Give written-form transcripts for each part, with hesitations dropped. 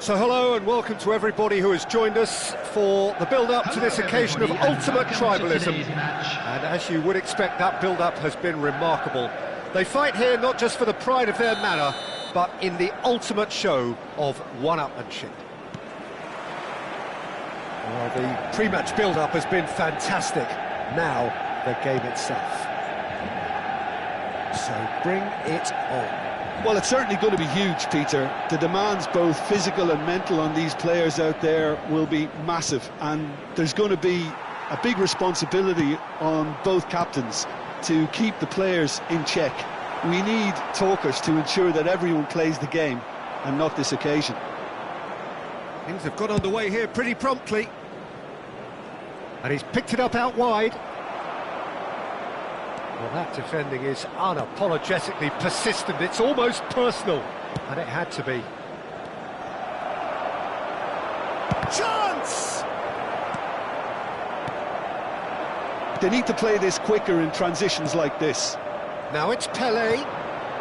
So hello and welcome to everybody who has joined us for the build-up to this occasion of ultimate tribalism. And as you would expect, that build-up has been remarkable. They fight here not just for the pride of their manor, but in the ultimate show of one-upmanship. Well, the pre-match build-up has been fantastic. Now, the game itself. So bring it on. Well, it's certainly going to be huge, Peter. The demands, both physical and mental, on these players out there will be massive, and there's going to be a big responsibility on both captains to keep the players in check. We need talkers to ensure that everyone plays the game, and not this occasion. Things have got underway here pretty promptly. And he's picked it up out wide. Well, that defending is unapologetically persistent. It's almost personal, and it had to be. Chance! They need to play this quicker in transitions like this. Now it's Pelé,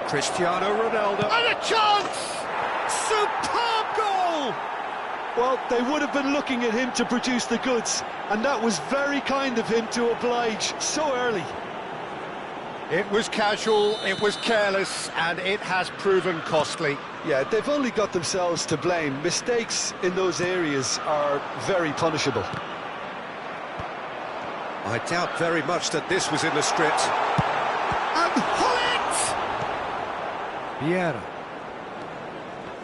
Cristiano Ronaldo, and a chance! Superb goal! Well, they would have been looking at him to produce the goods, and that was very kind of him to oblige so early. It was casual, it was careless, and it has proven costly. Yeah, they've only got themselves to blame. Mistakes in those areas are very punishable. I doubt very much that this was in the script. And Hullet! Vieira.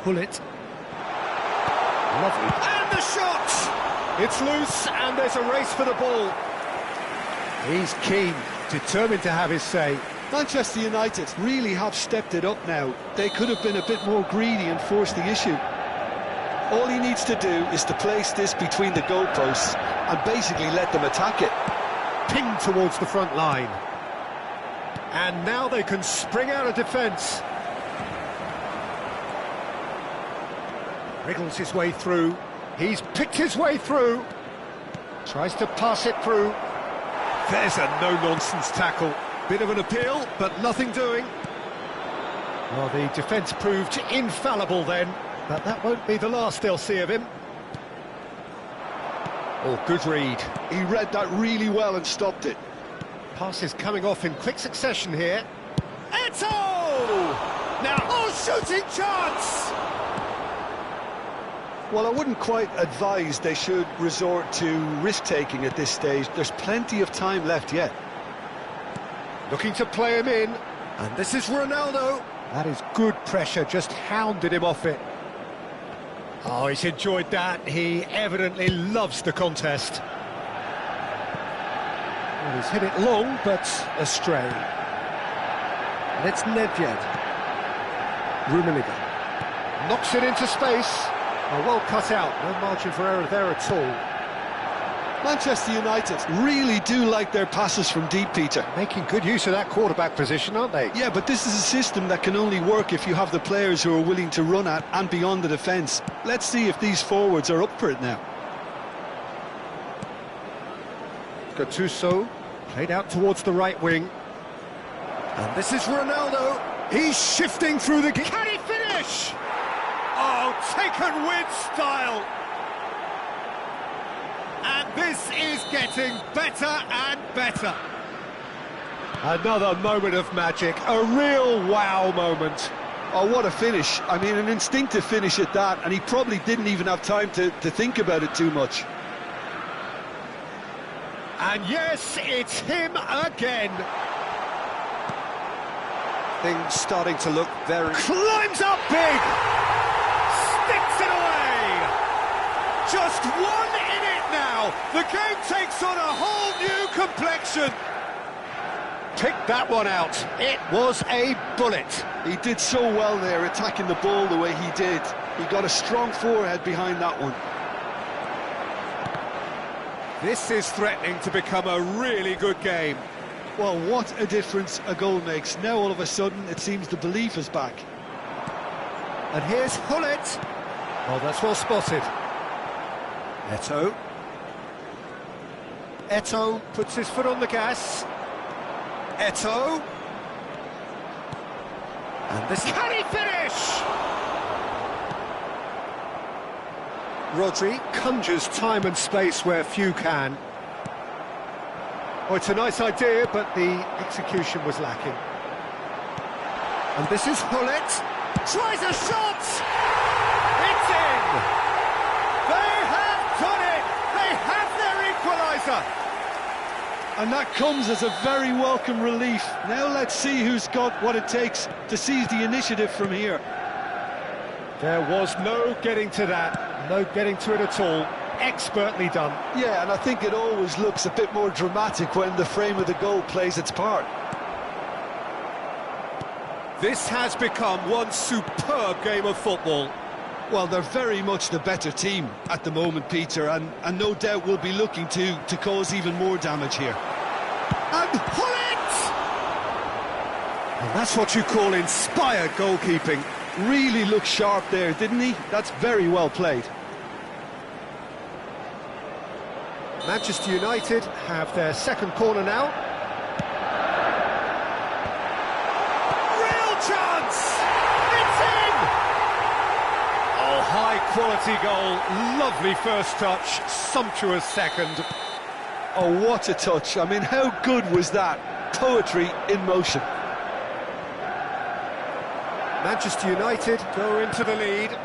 Hullet. Lovely. And the shot! It's loose, and there's a race for the ball. He's keen, determined to have his say. Manchester United really have stepped it up now. They could have been a bit more greedy and forced the issue. All he needs to do is to place this between the goalposts and basically let them attack it. Pinged towards the front line. And now they can spring out of defence. Wriggles his way through. He's picked his way through. Tries to pass it through. There's a no-nonsense tackle. Bit of an appeal, but nothing doing. Well, the defence proved infallible then, but that won't be the last they'll see of him. Oh, good read. He read that really well and stopped it. Passes coming off in quick succession here. Eto'o! Now, shooting chance! Well, I wouldn't quite advise they should resort to risk-taking at this stage. There's plenty of time left yet. Looking to play him in, and this is Ronaldo. That is good pressure, just hounded him off it. Oh, he's enjoyed that. He evidently loves the contest. Well, he's hit it long, but astray. And it's Nedved. Rummenigge. Knocks it into space. Oh, well cut out, no margin for error there at all. Manchester United really do like their passes from deep, Peter. Making good use of that quarterback position, aren't they? Yeah, but this is a system that can only work if you have the players who are willing to run at and beyond the defence. Let's see if these forwards are up for it now. Gattuso, played out towards the right wing. And this is Ronaldo. He's shifting through the... Can he finish? Oh, taken with style. And this is getting better and better. Another moment of magic, a real wow moment. Oh, what a finish. I mean, an instinctive finish at that, and he probably didn't even have time to think about it too much. And yes, it's him again. Things starting to look very... Climbs up big! Sticks it away! Just one in it now! The game takes on a whole new complexion! Picked that one out. It was a bullet. He did so well there, attacking the ball the way he did. He got a strong forehead behind that one. This is threatening to become a really good game. Well, what a difference a goal makes. Now all of a sudden it seems the belief is back. And here's Hullet. Oh, that's well spotted. Eto'o. Eto'o puts his foot on the gas. Eto'o. And this... Can he finish? Rodri conjures time and space where few can. Oh, it's a nice idea, but the execution was lacking. And this is Hullet. Tries a shot! It's in! They have done it! They have their equaliser! And that comes as a very welcome relief. Now let's see who's got what it takes to seize the initiative from here. There was no getting to that, no getting to it at all. Expertly done. Yeah, and I think it always looks a bit more dramatic when the frame of the goal plays its part. This has become one superb game of football. Well, they're very much the better team at the moment, Peter, and no doubt will be looking to cause even more damage here. And Hullet! And that's what you call inspired goalkeeping. Really looked sharp there, didn't he? That's very well played. Manchester United have their second corner now. Real chance! It's in! Oh, high-quality goal. Lovely first touch, sumptuous second. Oh, what a touch. I mean, how good was that? Poetry in motion. Manchester United go into the lead.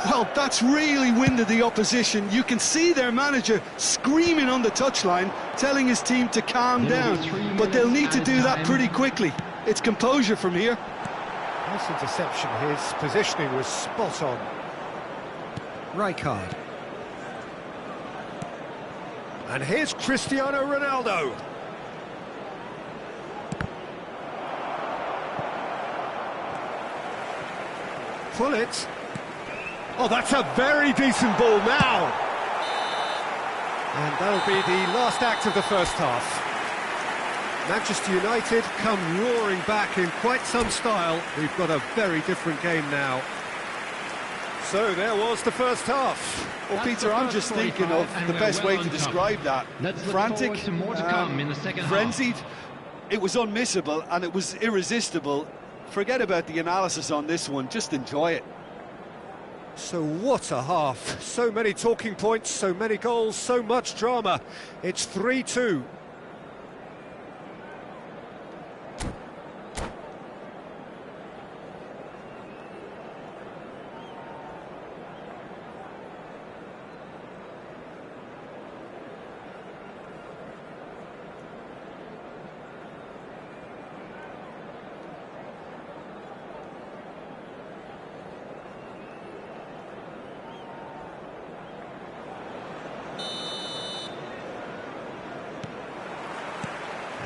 Well, that's really winded the opposition. You can see their manager screaming on the touchline, telling his team to calm down. But they'll need to do that pretty quickly. It's composure from here. Nice interception. His positioning was spot on. Rijkaard. And here's Cristiano Ronaldo. Hullet. Oh, that's a very decent ball now. And that'll be the last act of the first half. Manchester United come roaring back in quite some style. We've got a very different game now. So there was the first half. Well, Peter, I'm just thinking of the best way to describe that. Frantic, frenzied. It was unmissable and it was irresistible. Forget about the analysis on this one, just enjoy it. So what a half. So many talking points, so many goals, so much drama. It's 3-2.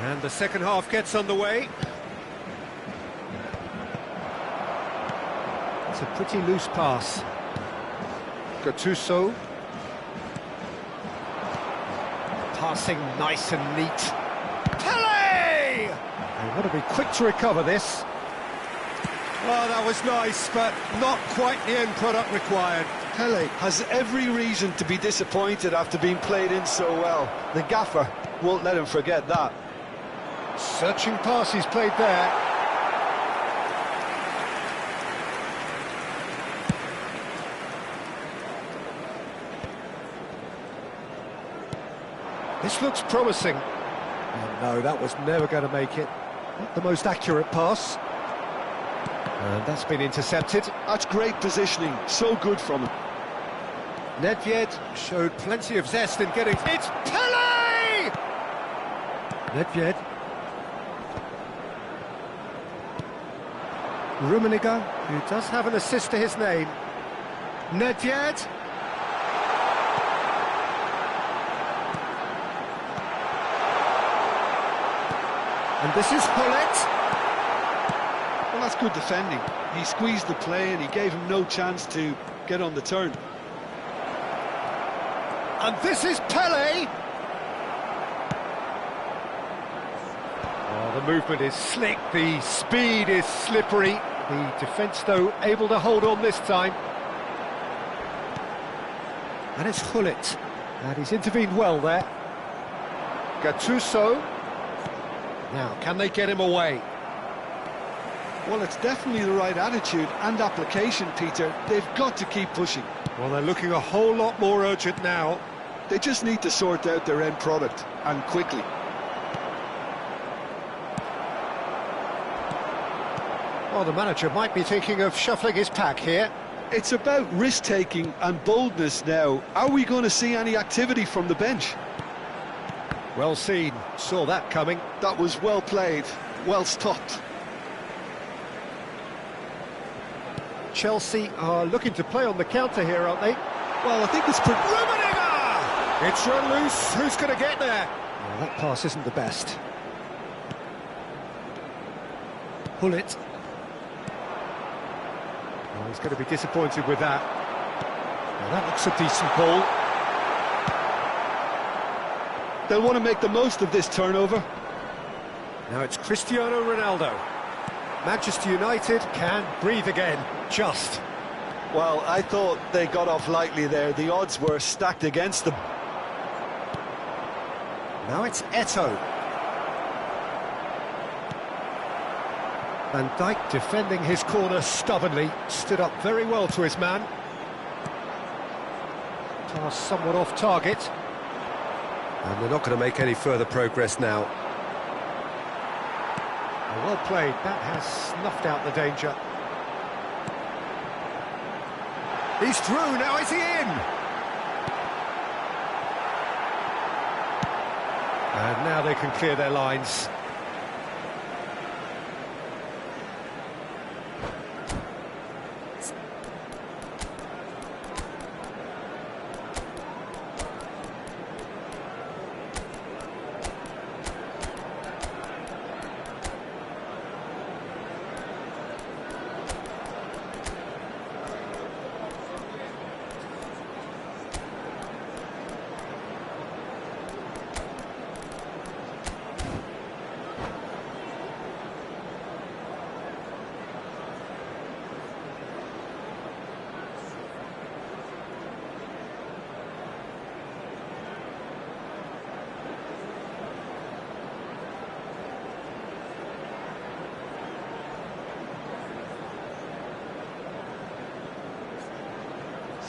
And the second half gets underway. It's a pretty loose pass. Gattuso. Passing nice and neat. Pele! They want to be quick to recover this. Well, that was nice, but not quite the end product required. Pele has every reason to be disappointed after being played in so well. The gaffer won't let him forget that. Searching pass he's played there. This looks promising. Oh no, that was never going to make it. Not the most accurate pass. And that's been intercepted. That's great positioning, so good from him. Nedved showed plenty of zest in getting... It's Pele! Nedved. Rummenigge, who does have an assist to his name. Nedved. And this is Hullet. Well, that's good defending. He squeezed the play and he gave him no chance to get on the turn. And this is Pele. Oh, the movement is slick, the speed is slippery. The defence, though, able to hold on this time. And it's Hullet. And he's intervened well there. Gattuso. Now, can they get him away? Well, it's definitely the right attitude and application, Peter. They've got to keep pushing. Well, they're looking a whole lot more urgent now. They just need to sort out their end product, and quickly. Well, the manager might be thinking of shuffling his pack here. It's about risk-taking and boldness now. Are we going to see any activity from the bench? Well seen, saw that coming. That was well played, well stopped. Chelsea are looking to play on the counter here, aren't they? Well, I think it's pretty... Rummenigge! It's run loose, who's going to get there? Well, that pass isn't the best. Pull it. Oh, he's going to be disappointed with that. Well, that looks a decent ball. They'll want to make the most of this turnover. Now it's Cristiano Ronaldo. Manchester United can breathe again, just. Well, I thought they got off lightly there. The odds were stacked against them. Now it's Eto'o. Van Dijk defending his corner stubbornly, stood up very well to his man. Pass somewhat off target. And they're not going to make any further progress now. Well played, that has snuffed out the danger. He's through, now is he in? And now they can clear their lines.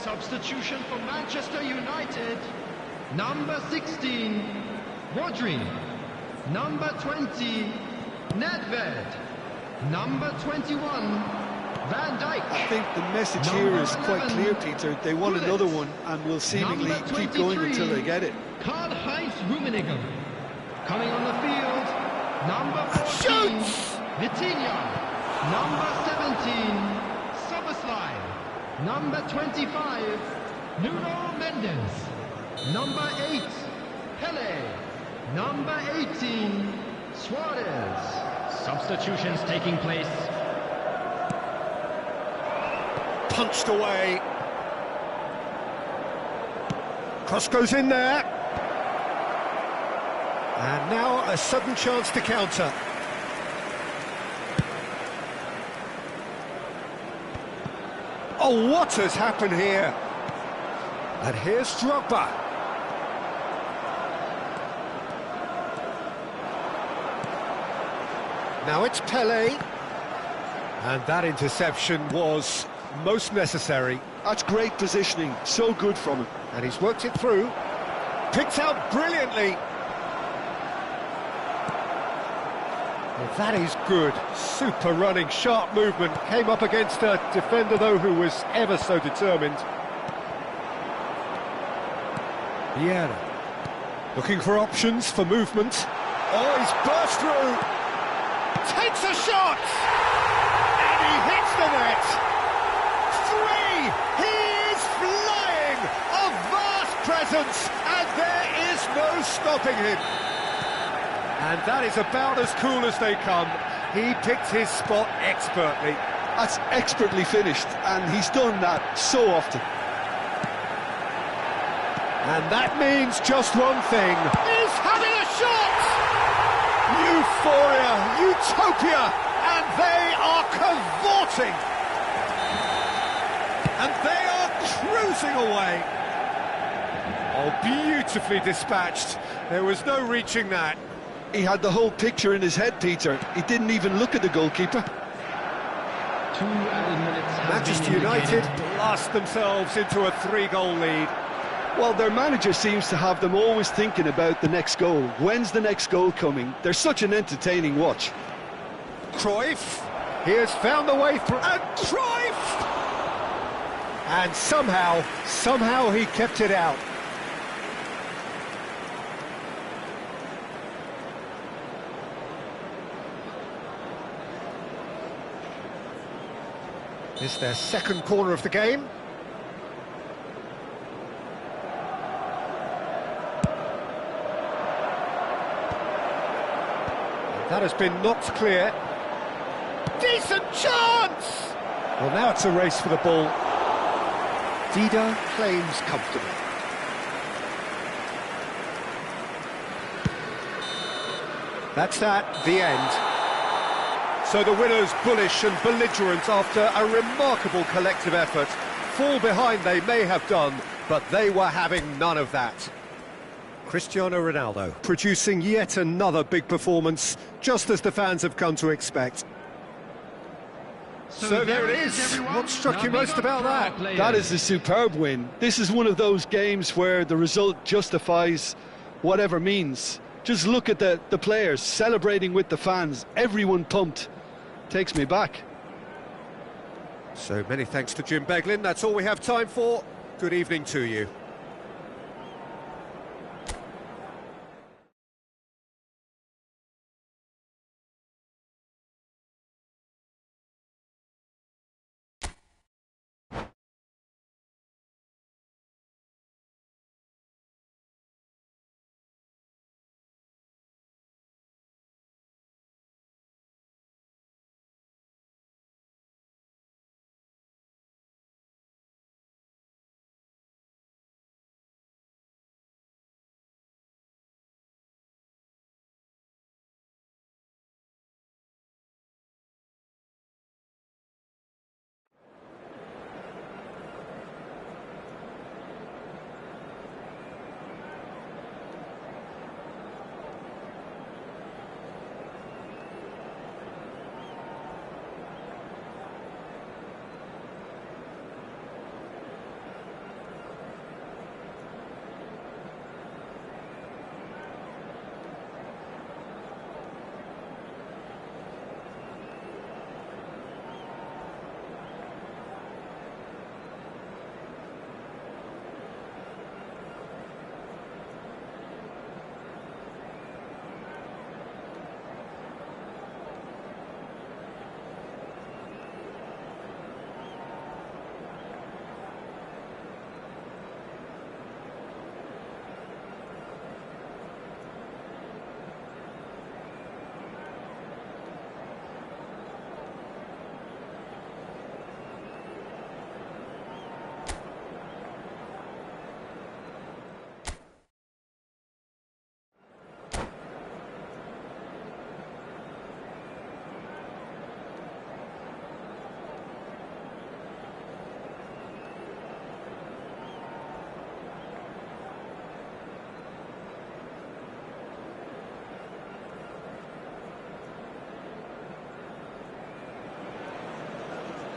Substitution for Manchester United. Number 16, Rodri. Number 20, Nedved. Number 21, Van Dijk. I think the message here is quite clear, Peter. They want another one and will seemingly keep going until they get it. Karl-Heinz Rummenigge. Coming on the field, number 14, Vitinha. Number 17, Soboslai. Number 25, Nuno Mendes. Number 8, Pele. Number 18, Suarez. Substitutions taking place. Punched away. Cross goes in there. And now a sudden chance to counter. Oh, what has happened here? And here's Drogba. Now it's Pele. And that interception was most necessary. That's great positioning, so good from him. And he's worked it through. Picked out brilliantly. Well, that is good. Super running, sharp movement. Came up against a defender, though, who was ever so determined. Vieira. Looking for options for movement. Oh, he's burst through. Takes a shot! And he hits the net. 3! He is flying! A vast presence, and there is no stopping him. And that is about as cool as they come. He picked his spot expertly. That's expertly finished, and he's done that so often. And that means just one thing. He's having a shot! Euphoria, utopia, and they are cavorting. And they are cruising away. Oh, beautifully dispatched. There was no reaching that. He had the whole picture in his head, Peter. He didn't even look at the goalkeeper. 2 added minutes have Manchester been United indicated. blast themselves into a 3-goal lead. Well, their manager seems to have them always thinking about the next goal. When's the next goal coming? They're such an entertaining watch. Cruyff, he has found the way through, and Cruyff! And somehow he kept it out. It's their second corner of the game. That has been knocked clear. Decent chance! Well, now it's a race for the ball. Dida claims comfortable. That's that, the end. So the winners bullish and belligerent after a remarkable collective effort. Fall behind they may have done, but they were having none of that. Cristiano Ronaldo producing yet another big performance, just as the fans have come to expect. So there it is. everyone. What struck you Now, most big up about for our that? players. That is a superb win. This is one of those games where the result justifies whatever means. Just look at the players celebrating with the fans. Everyone pumped. Takes me back. So many thanks to Jim Beglin. That's all we have time for. Good evening to you.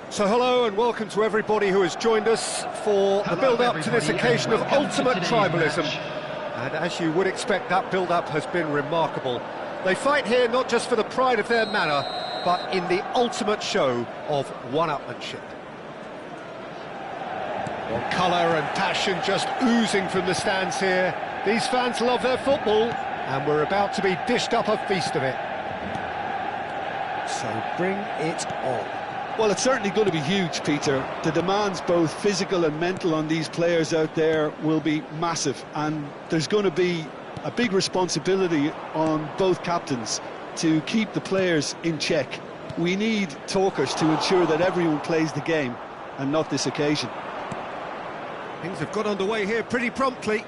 So hello and welcome to everybody who has joined us for the Hello, build-up to this everybody, occasion of and welcome to ultimate today's tribalism. match. And as you would expect, that build-up has been remarkable. They fight here not just for the pride of their manor, but in the ultimate show of one-upmanship. Well, colour and passion just oozing from the stands here. These fans love their football, and we're about to be dished up a feast of it. So bring it on. Well, it's certainly going to be huge, Peter. The demands, both physical and mental, on these players out there will be massive, and there's going to be a big responsibility on both captains to keep the players in check. We need talkers to ensure that everyone plays the game, and not this occasion. Things have got underway here pretty promptly.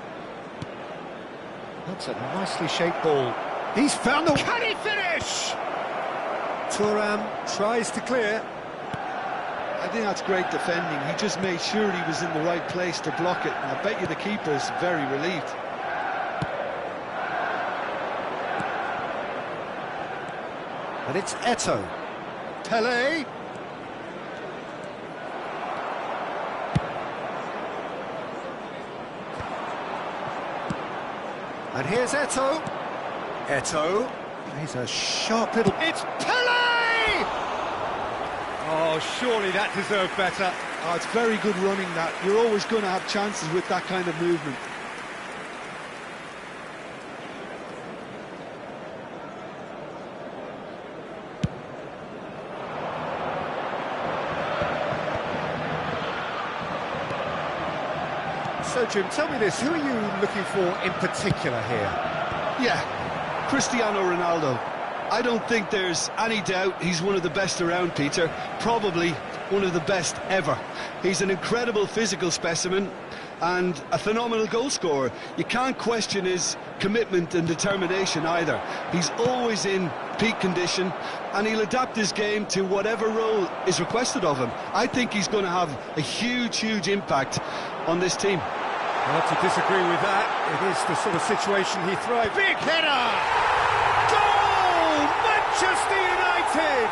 That's a nicely shaped ball. He's found the... Can he finish? Thuram tries to clear. I think that's great defending. He just made sure he was in the right place to block it, and I bet you the keeper's very relieved. And it's Eto'o. Pelé. And here's Eto'o. Eto'o. He's a sharp little... It's Pele! Oh, surely that deserved better. Oh, it's very good running, that. You're always going to have chances with that kind of movement. So, Jim, tell me this, who are you looking for in particular here? Yeah, Cristiano Ronaldo. I don't think there's any doubt he's one of the best around, Peter. Probably one of the best ever. He's an incredible physical specimen and a phenomenal goal scorer. You can't question his commitment and determination either. He's always in peak condition and he'll adapt his game to whatever role is requested of him. I think he's going to have a huge impact on this team. Hard to disagree with that. It is the sort of situation he thrives. Big header! Goal! Manchester United!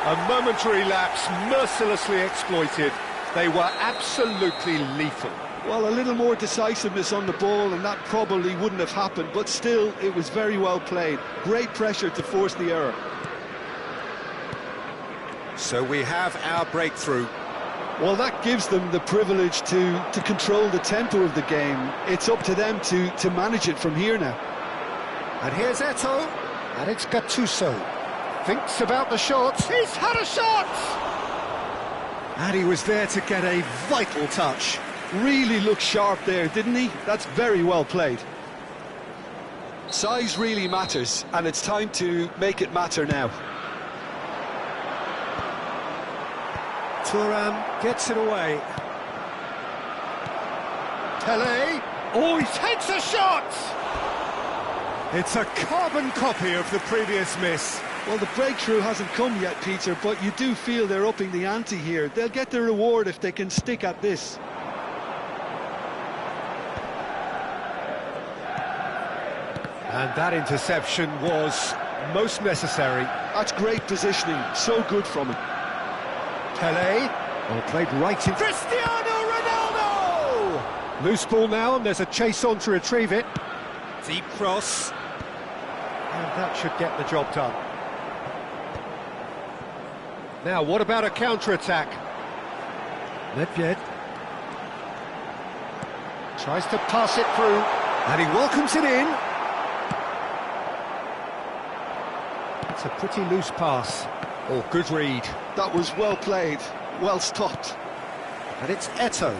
A momentary lapse, mercilessly exploited. They were absolutely lethal. Well, a little more decisiveness on the ball and that probably wouldn't have happened, but still, it was very well played. Great pressure to force the error. So we have our breakthrough. Well, that gives them the privilege to control the tempo of the game. It's up to them to manage it from here now. And here's Eto'o, and it's Gattuso. Thinks about the shot. He's had a shot! And he was there to get a vital touch. Really looked sharp there, didn't he? That's very well played. Size really matters, and it's time to make it matter now. Thuram gets it away. Pele. Oh, he takes a shot! It's a carbon copy of the previous miss. Well, the breakthrough hasn't come yet, Peter, but you do feel they're upping the ante here. They'll get the reward if they can stick at this. And that interception was most necessary. That's great positioning, so good from him. Pele, well played right in... Cristiano Ronaldo! Loose ball now, and there's a chase on to retrieve it. Deep cross. And that should get the job done. Now, what about a counter-attack? Nedved tries to pass it through, and he welcomes it in. It's a pretty loose pass. Oh, good read. That was well played, well stopped. And it's Eto'o.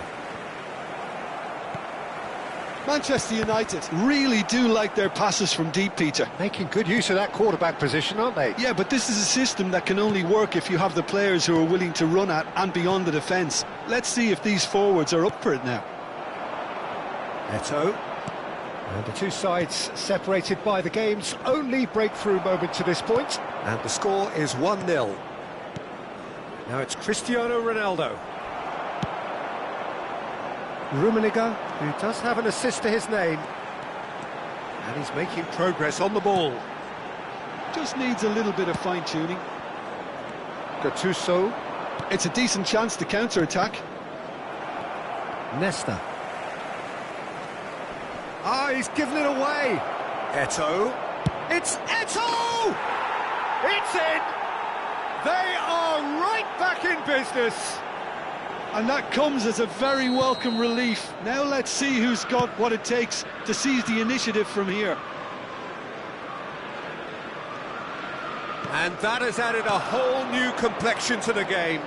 Manchester United really do like their passes from deep, Peter. Making good use of that quarterback position, aren't they? Yeah, but this is a system that can only work if you have the players who are willing to run at and beyond the defence. Let's see if these forwards are up for it now. Eto'o. And the two sides separated by the game's only breakthrough moment to this point. And the score is 1-0. Now it's Cristiano Ronaldo. Rummenigge, who does have an assist to his name. And he's making progress on the ball. Just needs a little bit of fine-tuning. Gattuso. It's a decent chance to counter-attack. Nesta. Ah, he's given it away. Eto'o. It's Eto'o! It's in! They are right back in business. And that comes as a very welcome relief. Now let's see who's got what it takes to seize the initiative from here. And that has added a whole new complexion to the game.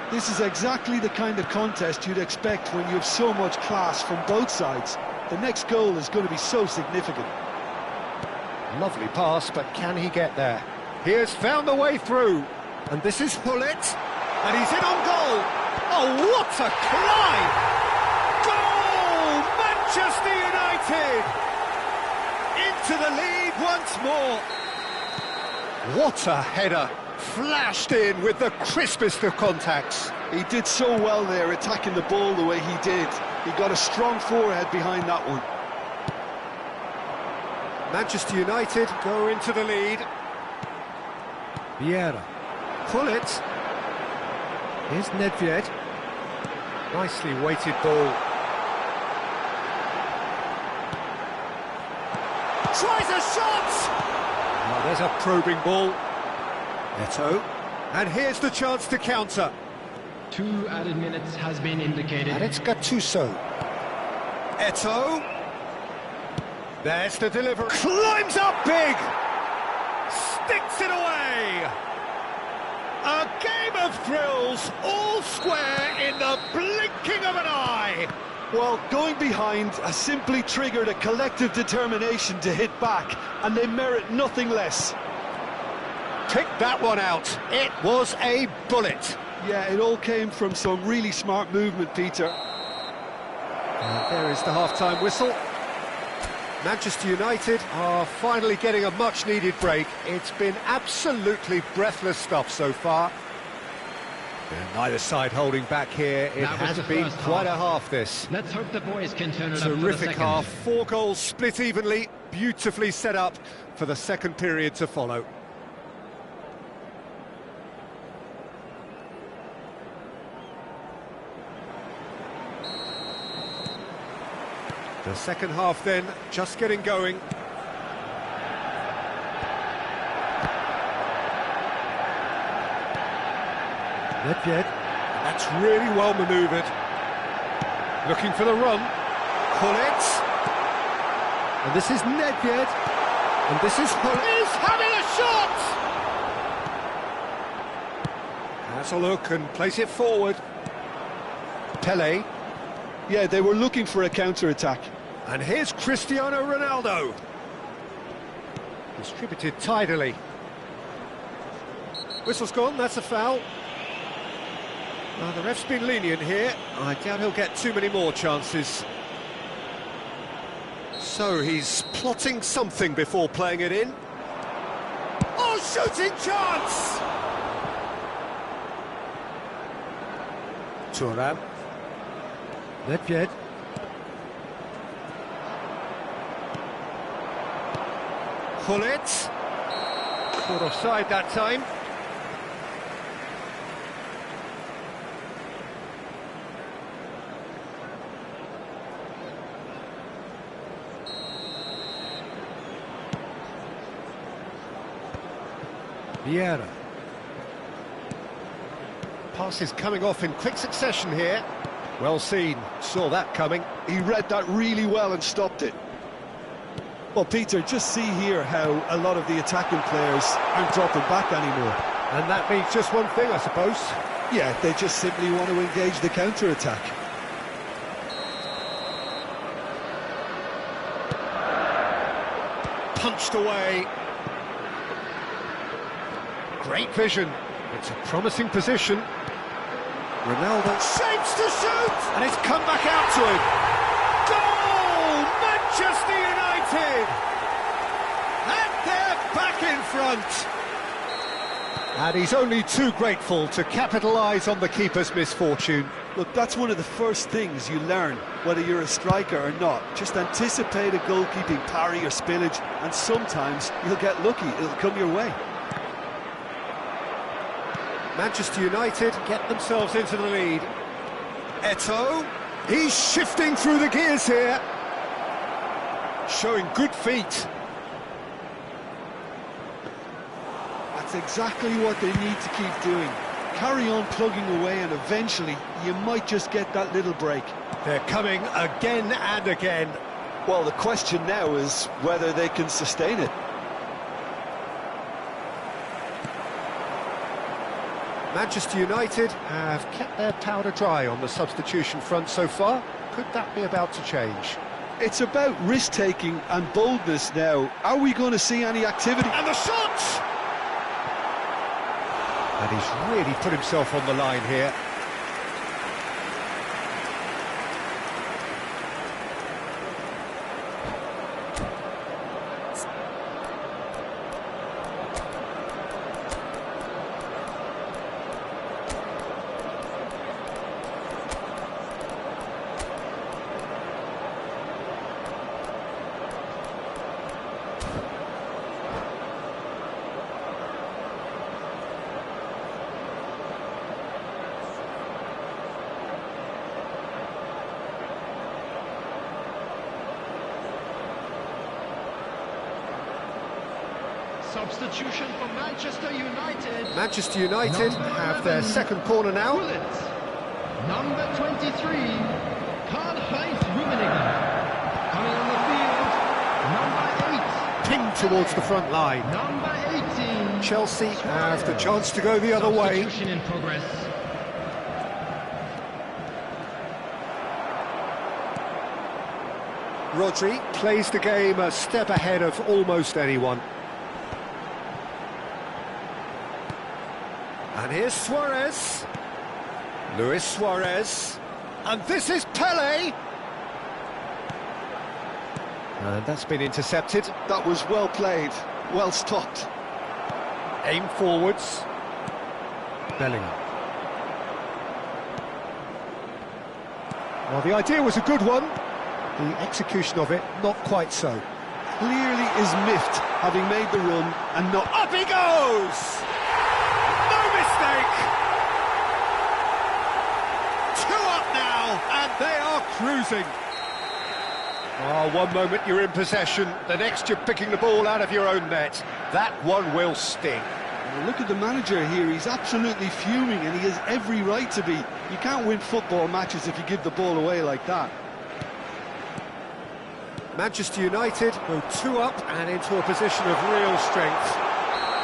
This is exactly the kind of contest you'd expect when you have so much class from both sides. The next goal is going to be so significant. Lovely pass, but can he get there? He has found the way through. And this is Hullet. And he's in on goal. Oh, what a climb! Goal! Manchester United! Into the lead once more. What a header. Flashed in with the crispest of contacts. He did so well there, attacking the ball the way he did. He got a strong forehead behind that one. Manchester United go into the lead. Vieira. Hullet. Here's Nedved. Nicely weighted ball. tries a shot! Oh, there's a probing ball. Neto. And here's the chance to counter. 2 added minutes has been indicated. And it's Gattuso. Eto. There's the delivery. Climbs up big! Sticks it away! A game of thrills, all square in the blinking of an eye! Well, going behind has simply triggered a collective determination to hit back, and they merit nothing less. Pick that one out. It was a bullet. Yeah, it all came from some really smart movement, Peter. There is the half-time whistle. Manchester United are finally getting a much-needed break. It's been absolutely breathless stuff so far. And neither side holding back here. It has been quite a half, this. Let's hope the boys can turn it up for the Terrific second. half. 4 goals split evenly. Beautifully set up for the second period to follow. The second half then, just getting going. Nedved, that's really well manoeuvred. Looking for the run. Hullet. And this is Nedved. And this is Hullet. He's having a shot! Has a look and place it forward. Pele. Yeah, they were looking for a counter-attack. And here's Cristiano Ronaldo. Distributed tidily. Whistle's gone, that's a foul. The ref's been lenient here. I doubt he'll get too many more chances. So he's plotting something before playing it in. Oh, shooting chance! Thuram. Nedved. Hullet. Caught offside that time. Vieira. Passes coming off in quick succession here. Well seen, saw that coming. He read that really well and stopped it. Well, Peter, just see here how a lot of the attacking players aren't dropping back anymore. And that means just one thing, I suppose. Yeah, they just simply want to engage the counter-attack. Punched away. Great vision. It's a promising position. Ronaldo shapes to shoot! And it's come back out to him. Goal! Manchester United! And they're back in front. And he's only too grateful to capitalise on the keeper's misfortune. Look, that's one of the first things you learn, whether you're a striker or not. Just anticipate a goalkeeping parry or spillage, and sometimes you'll get lucky, it'll come your way. Manchester United get themselves into the lead. Eto, he's shifting through the gears here. Showing good feet. That's exactly what they need to keep doing. Carry on plugging away and eventually you might just get that little break. They're coming again and again. Well, the question now is whether they can sustain it. Manchester United have kept their powder dry on the substitution front so far. Could that be about to change? It's about risk-taking and boldness now. Are we going to see any activity? And the shot! And he's really put himself on the line here. Substitution for Manchester United. Manchester United have their second corner now. Number 23, Karl-Heinz Rummenigge. Coming on the field, number 8. Pinned towards the front line. Number 18. Chelsea have the chance to go the other way. Substitution in progress. Rodri plays the game a step ahead of almost anyone. And here's Suarez. Luis Suarez. And this is Pele. And that's been intercepted. That was well played, well stopped. Aim forwards. Bellingham. Well, the idea was a good one. The execution of it, not quite so. Clearly is miffed, having made the run and not... Up he goes! No mistake! 2 up now, and they are cruising. Oh, one moment you're in possession, the next you're picking the ball out of your own net. That one will sting. Well, look at the manager here, he's absolutely fuming and he has every right to be. You can't win football matches if you give the ball away like that. Manchester United go 2 up and into a position of real strength.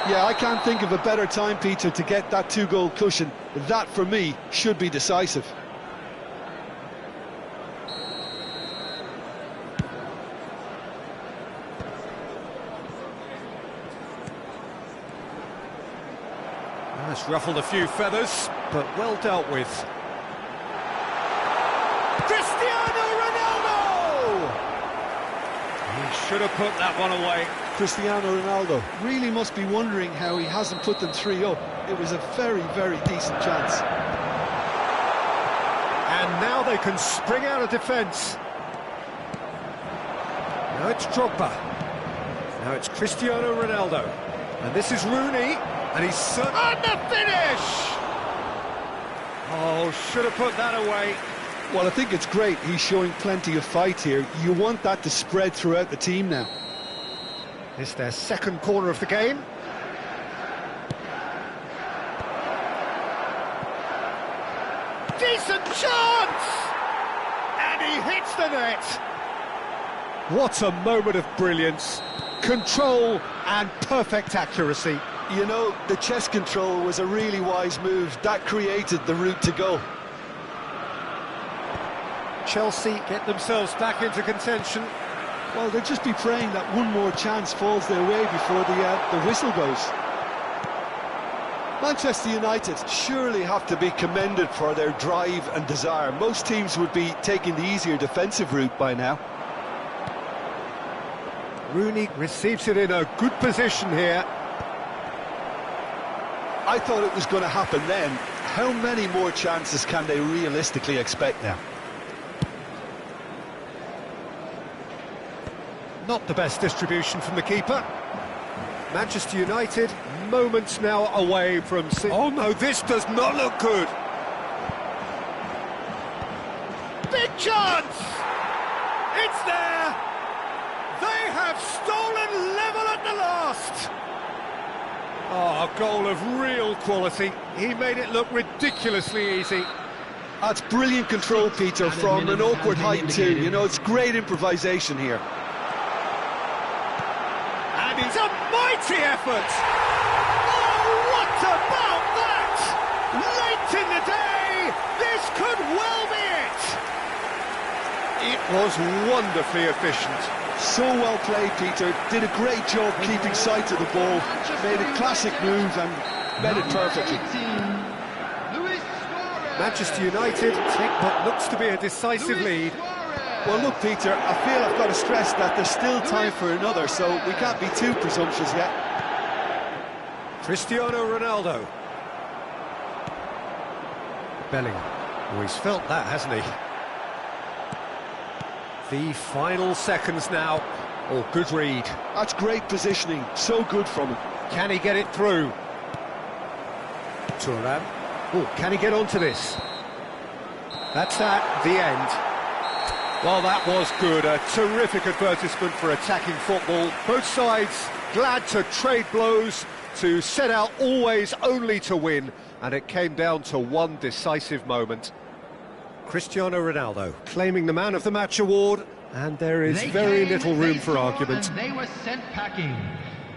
Yeah, I can't think of a better time, Peter, to get that 2-goal cushion. That, for me, should be decisive. That's ruffled a few feathers, but well dealt with. Cristiano Ronaldo! He should have put that one away. Cristiano Ronaldo really must be wondering how he hasn't put them 3 up. It was a very, very decent chance. And now they can spring out of defence. Now it's Drogba. Now it's Cristiano Ronaldo. And this is Rooney. And he's... And the finish! Oh, should have put that away. Well, I think it's great. He's showing plenty of fight here. You want that to spread throughout the team now. It's their second corner of the game. Decent chance! And he hits the net. What a moment of brilliance. Control and perfect accuracy. You know, the chest control was a really wise move. That created the route to go. Chelsea get themselves back into contention. Well, they'll just be praying that one more chance falls their way before the whistle goes. Manchester United surely have to be commended for their drive and desire. Most teams would be taking the easier defensive route by now. Rooney receives it in a good position here. I thought it was going to happen then. How many more chances can they realistically expect now? Not the best distribution from the keeper. Manchester United, moments now away from... Oh no, this does not look good. Big chance! It's there! They have stolen level at the last! Oh, a goal of real quality. He made it look ridiculously easy. That's brilliant control, Peter, from an awkward height too. You know, it's great improvisation here. And it's a mighty effort! Oh, what about that? Late in the day, this could well be it! It was wonderfully efficient. So well played, Peter. Did a great job keeping sight of the ball. Made a classic move and made it perfectly. Manchester United take what looks to be a decisive lead. Well, look, Peter, I feel I've got to stress that there's still time for another, so we can't be too presumptuous yet. Cristiano Ronaldo. Bellingham. Oh, he's felt that, hasn't he? The final seconds now. Oh, good read. That's great positioning. So good from him. Can he get it through? Thuram. Oh, can he get onto this? That's that. The end. Well, that was good. A terrific advertisement for attacking football. Both sides glad to trade blows, to set out always only to win, and it came down to one decisive moment. Cristiano Ronaldo claiming the Man of the Match award, and there is very little room for argument. They were sent packing.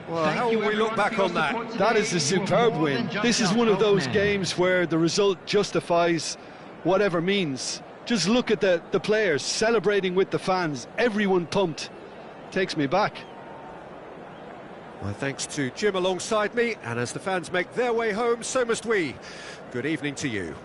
Well, how will we look back on that? That is a superb win. This is one of those games where the result justifies whatever means. Just look at the players celebrating with the fans, everyone pumped. Takes me back. My thanks to Jim alongside me, and as the fans make their way home, so must we. Good evening to you.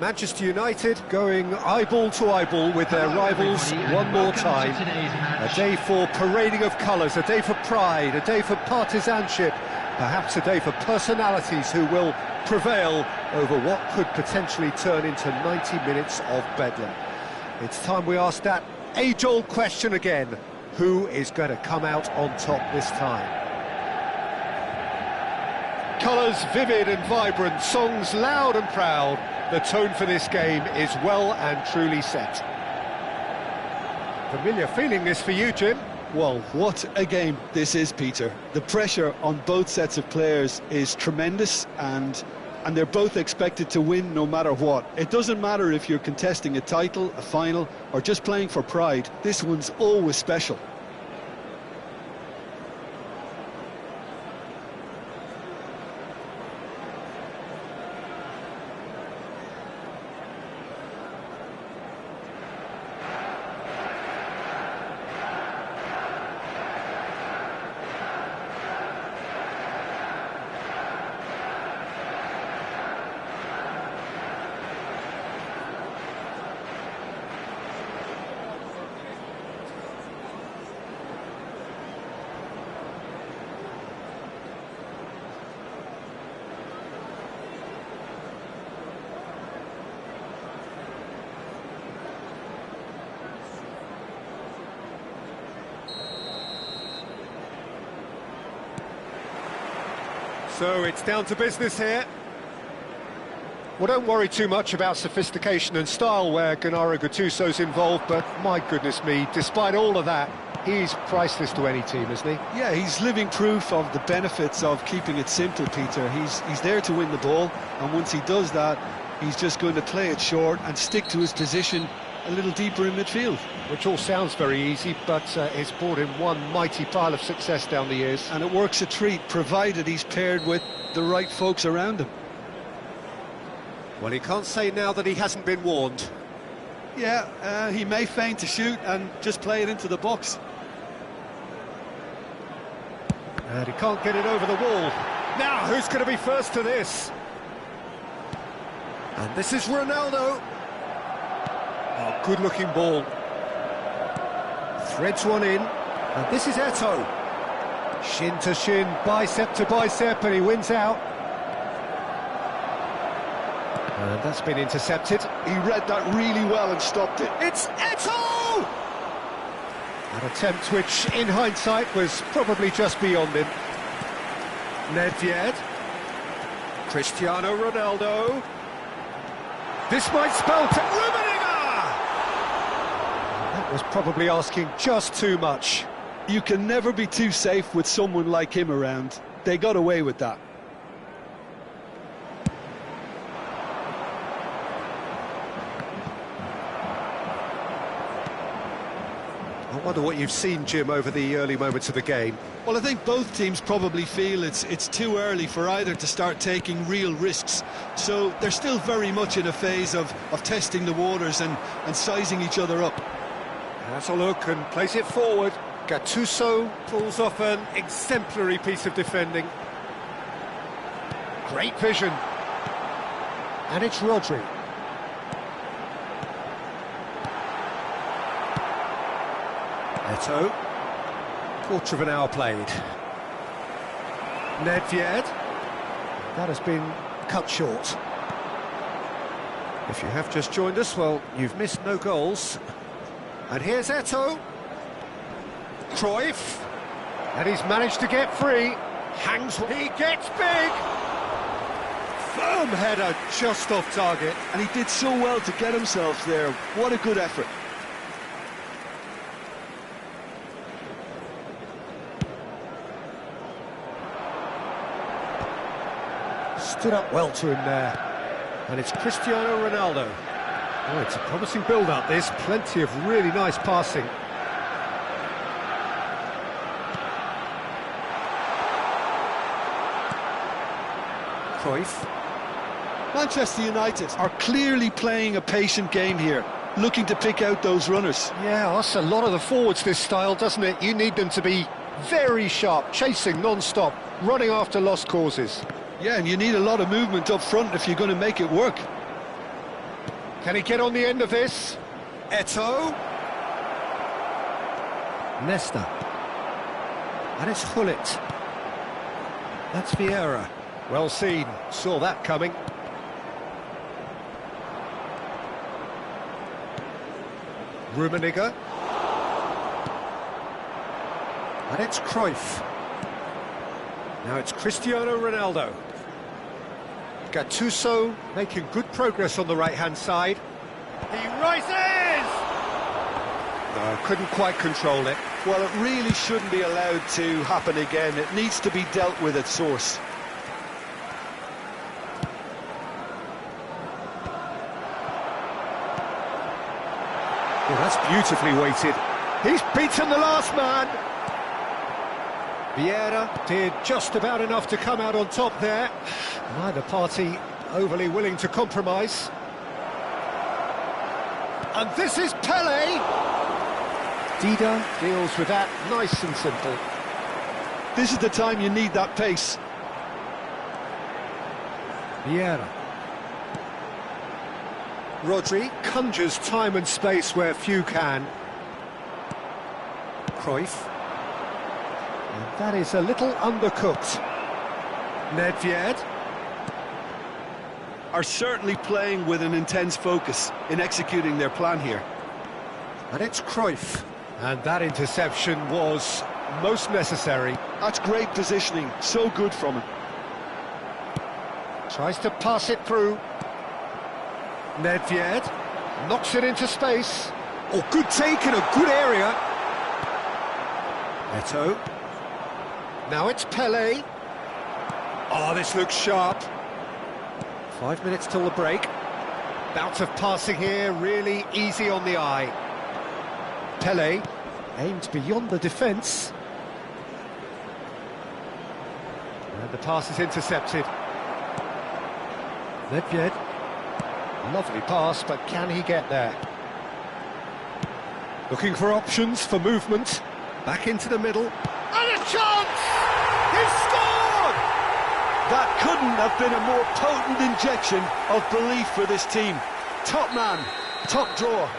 Manchester United going eyeball to eyeball with their rivals one more time. A day for parading of colours, a day for pride, a day for partisanship, perhaps a day for personalities who will prevail over what could potentially turn into 90 minutes of bedlam. It's time we ask that age-old question again. Who is going to come out on top this time? Colours vivid and vibrant, songs loud and proud. The tone for this game is well and truly set. Familiar feeling this for you, Jim? Well, what a game this is, Peter. The pressure on both sets of players is tremendous, and they're both expected to win no matter what. It doesn't matter if you're contesting a title, a final, or just playing for pride. This one's always special. So it's down to business here. Well, don't worry too much about sophistication and style where Gennaro Gattuso's involved, but my goodness me, despite all of that, he's priceless to any team, isn't he? Yeah, he's living proof of the benefits of keeping it simple, Peter. He's there to win the ball, and once he does that, he's just going to play it short and stick to his position a little deeper in midfield. Which all sounds very easy, but it's brought him one mighty pile of success down the years. And it works a treat, provided he's paired with the right folks around him. Well, he can't say now that he hasn't been warned. Yeah, he may feign to shoot and just play it into the box. And he can't get it over the wall. Now, who's going to be first to this? And this is Ronaldo. Oh, good-looking ball. Threads one in. And this is Eto'o. Shin to shin, bicep to bicep, and he wins out. And that's been intercepted. He read that really well and stopped it. It's Eto'o! An attempt which, in hindsight, was probably just beyond him. Nedved. Cristiano Ronaldo. This might spell Rummenigge! That was probably asking just too much. You can never be too safe with someone like him around. They got away with that. I wonder what you've seen, Jim, over the early moments of the game. Well, I think both teams probably feel it's too early for either to start taking real risks. So they're still very much in a phase of testing the waters and sizing each other up. Has a look and plays it forward. Gattuso pulls off an exemplary piece of defending. Great vision. And it's Rodri. Eto'o. Quarter of an hour played. Nedved. That has been cut short. If you have just joined us, well, you've missed no goals. And here's Eto'o. Cruyff. And he's managed to get free. Hangs. He gets big. Firm header just off target. And he did so well to get himself there. What a good effort. Stood up well to him there. And it's Cristiano Ronaldo. Oh, it's a promising build-up, this. Plenty of really nice passing. Cruyff. Manchester United are clearly playing a patient game here, looking to pick out those runners. Yeah, that's a lot of the forwards, this style, doesn't it? You need them to be very sharp, chasing non-stop, running after lost causes. Yeah, and you need a lot of movement up front if you're going to make it work. Can he get on the end of this? Eto'o. Nesta. And it's Hullet. That's Vieira. Well seen. Saw that coming. Rummenigge. And it's Cruyff. Now it's Cristiano Ronaldo. Gattuso making good progress on the right-hand side. He rises! No, couldn't quite control it. Well, it really shouldn't be allowed to happen again. It needs to be dealt with at source. Well, that's beautifully weighted. He's beaten the last man. Vieira did just about enough to come out on top there. Neither party overly willing to compromise. And this is Pele. Dida deals with that nice and simple. This is the time you need that pace. Vieira. Rodri conjures time and space where few can. Cruyff. And that is a little undercooked. Nedved. Are certainly playing with an intense focus in executing their plan here. And it's Cruyff. And that interception was most necessary. That's great positioning, so good from him. Tries to pass it through. Nedved knocks it into space. Oh, good take in a good area. Neto. Now it's Pele. Oh, this looks sharp. 5 minutes till the break. Bout of passing here, really easy on the eye. Pele aimed beyond the defence. And the pass is intercepted. Nedved. Lovely pass, but can he get there? Looking for options for movement. Back into the middle. And a chance! He's scored! That couldn't have been a more potent injection of belief for this team. Top man, top draw.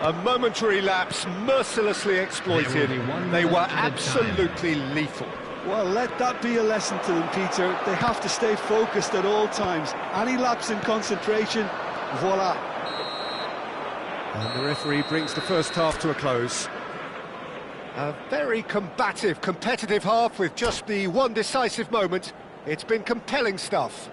A momentary lapse, mercilessly exploited. They were absolutely lethal. Well, let that be a lesson to them, Peter. They have to stay focused at all times. Any lapse in concentration, voila. And the referee brings the first half to a close. A very combative, competitive half with just the one decisive moment. It's been compelling stuff.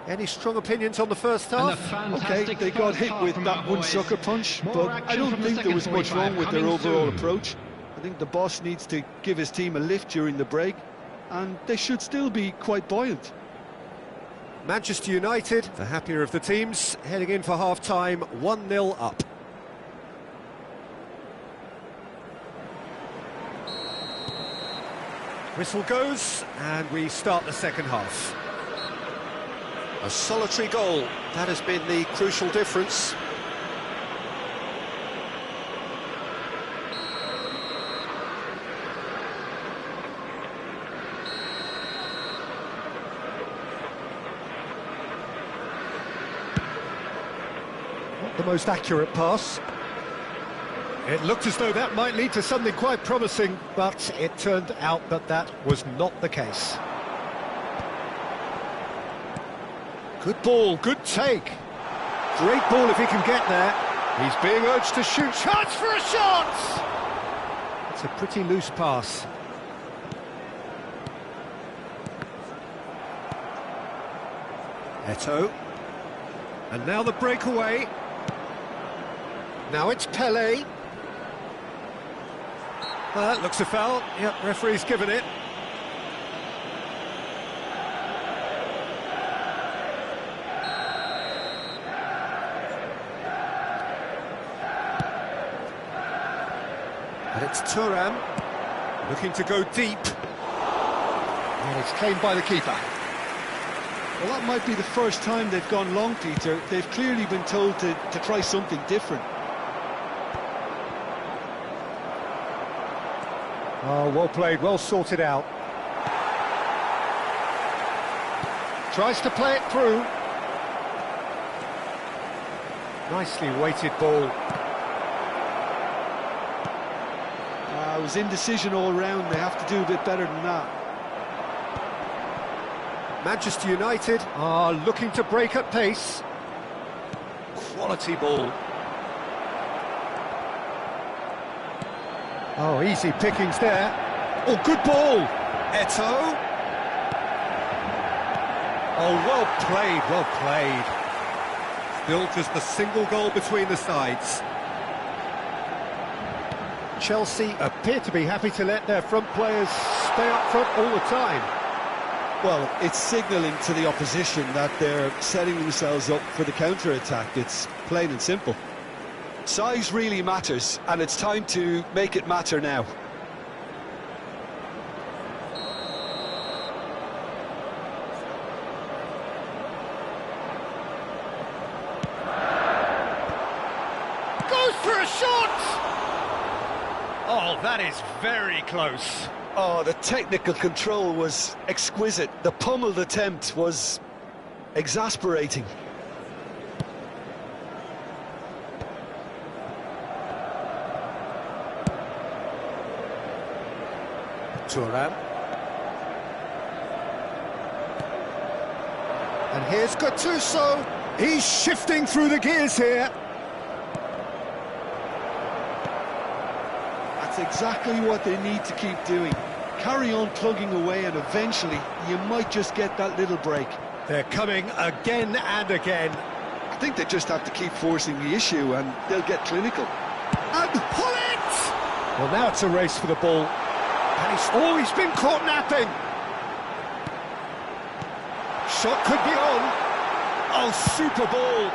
Any strong opinions on the first half? Okay, they got hit with that one sucker punch, but I don't think there was much wrong with their overall approach. I think the boss needs to give his team a lift during the break, and they should still be quite buoyant. Manchester United, the happier of the teams, heading in for half-time, 1-0 up. Whistle goes, and we start the second half. A solitary goal, that has been the crucial difference. Not the most accurate pass. It looked as though that might lead to something quite promising, but it turned out that that was not the case. Good ball, good take. Great ball if he can get there. He's being urged to shoot. Chance for a shot! It's a pretty loose pass. Eto'o. And now the breakaway. Now it's Pele. Well, that looks a foul. Yep, referee's given it. And it's Thuram, looking to go deep. And it's claimed by the keeper. Well, that might be the first time they've gone long, Peter. They've clearly been told to try something different. Oh, well played, well sorted out. Tries to play it through. Nicely weighted ball. It was indecision all round. They have to do a bit better than that. Manchester United are looking to break at pace. Quality ball. Oh, easy pickings there. Oh, good ball. Eto. Oh, well played, well played. Still just a single goal between the sides. Chelsea appear to be happy to let their front players stay up front all the time. Well, it's signalling to the opposition that they're setting themselves up for the counter-attack. It's plain and simple. Size really matters, and it's time to make it matter now. Goes for a shot! Oh, that is very close. Oh, the technical control was exquisite. The pummeled attempt was exasperating. Thuram. And here's Gattuso. He's shifting through the gears here. That's exactly what they need to keep doing. Carry on plugging away, and eventually you might just get that little break. They're coming again and again. I think they just have to keep forcing the issue and they'll get clinical. And pull it! Well, now it's a race for the ball. And he's been caught napping. Shot could be on. Oh, super ball.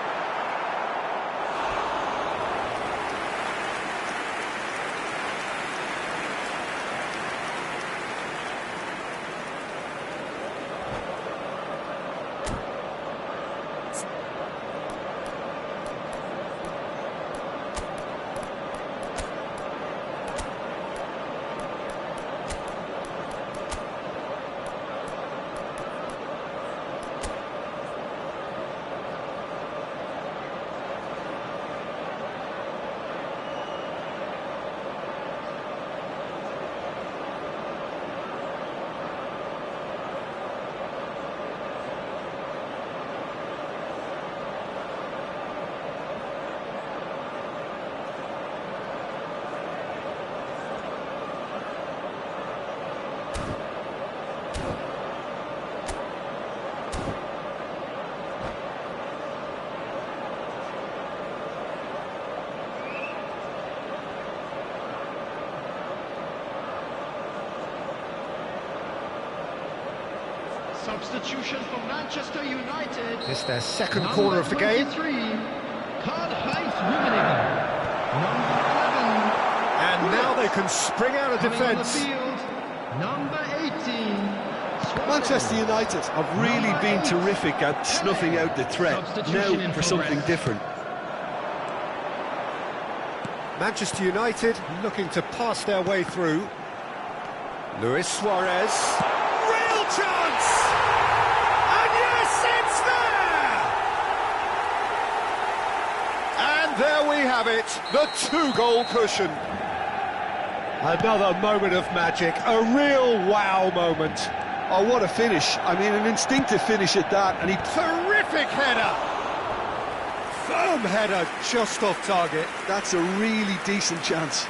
Substitution for Manchester United. It's their second corner of the game. Number 23, Karl-Heinz Rummenigge. Number 11. And now they can spring out of Coming on the defence. field, number 18. Manchester United have really been terrific at snuffing out the threat. Substitution Now in for something progress. different. Manchester United looking to pass their way through. Luis Suarez. Real chance! And yes, it's there! And there we have it, the two-goal cushion. Another moment of magic, a real wow moment. Oh, what a finish. I mean, an instinctive finish at that, and he... Terrific header! Firm header, just off target. That's a really decent chance.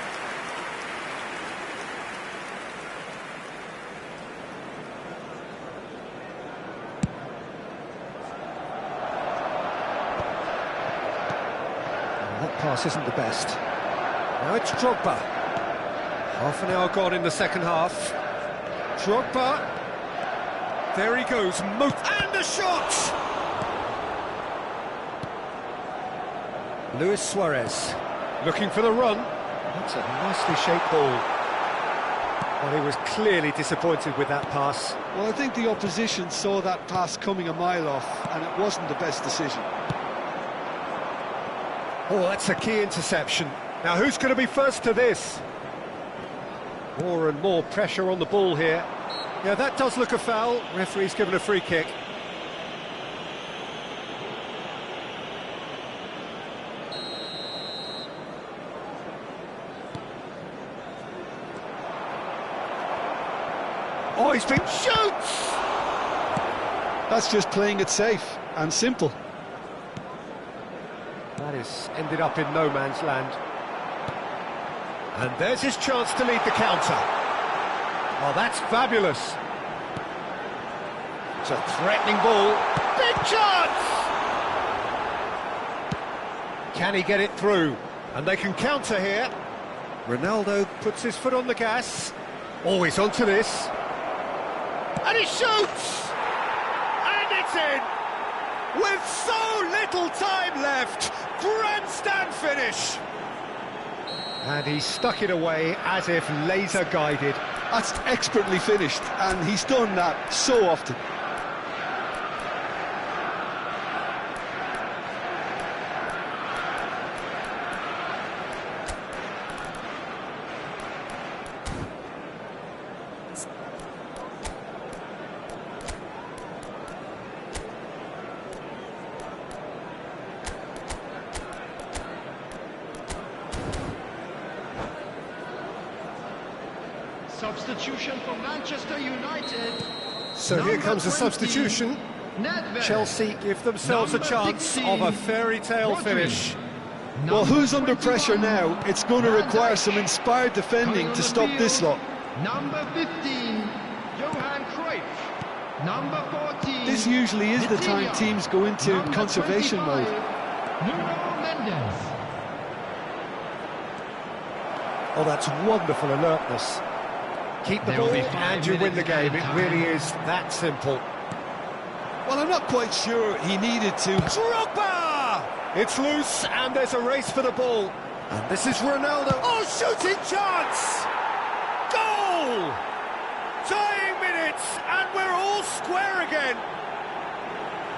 That pass isn't the best. Now it's Drogba. Half an hour gone in the second half. Drogba. There he goes. And a shot! Luis Suarez. Looking for the run. That's a nicely shaped ball. Well, he was clearly disappointed with that pass. Well, I think the opposition saw that pass coming a mile off, and it wasn't the best decision. Oh, that's a key interception. Now, who's going to be first to this? More and more pressure on the ball here. Yeah, that does look a foul. Referee's given a free kick. Oh, he's been shoots! That's just playing it safe and simple. That is ended up in no man's land. And there's his chance to lead the counter. Oh, that's fabulous. It's a threatening ball. Big chance! Can he get it through? And they can counter here. Ronaldo puts his foot on the gas. Oh, he's onto this. And he shoots! And it's in! With so little time left! Grandstand finish! And he stuck it away as if laser-guided. That's expertly finished, and he's done that so often. Substitution for Manchester United. So here comes a substitution. Chelsea give themselves a chance of a fairy tale finish. Well, who's under pressure now? It's going to require some inspired defending to stop this lot. Number 15, Johan Cruyff. Number 14. This usually is the time teams go into Number conservation 25, mode. Nuno Mendes. Oh, that's wonderful alertness. Keep the There will ball be 5 and you win the minutes game. It time. really is that simple. Well, I'm not quite sure he needed to. Drogba! It's loose and there's a race for the ball. And this is Ronaldo. Oh, shooting chance! Goal! Tying minutes and we're all square again.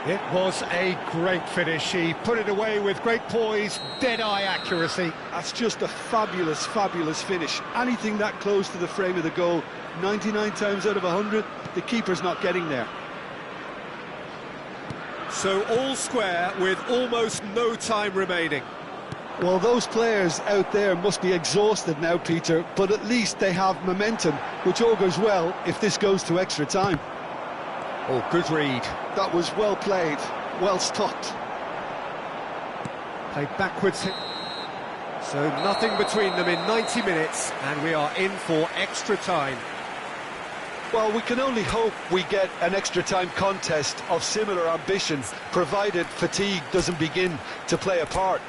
It was a great finish. He put it away with great poise, dead-eye accuracy. That's just a fabulous, fabulous finish. Anything that close to the frame of the goal, 99 times out of 100, the keeper's not getting there. So all square with almost no time remaining. Well, those players out there must be exhausted now, Peter, but at least they have momentum, which augurs well if this goes to extra time. Oh, good read. That was well played, well stopped. Played backwards. So nothing between them in 90 minutes, and we are in for extra time. Well, we can only hope we get an extra time contest of similar ambition, provided fatigue doesn't begin to play a part.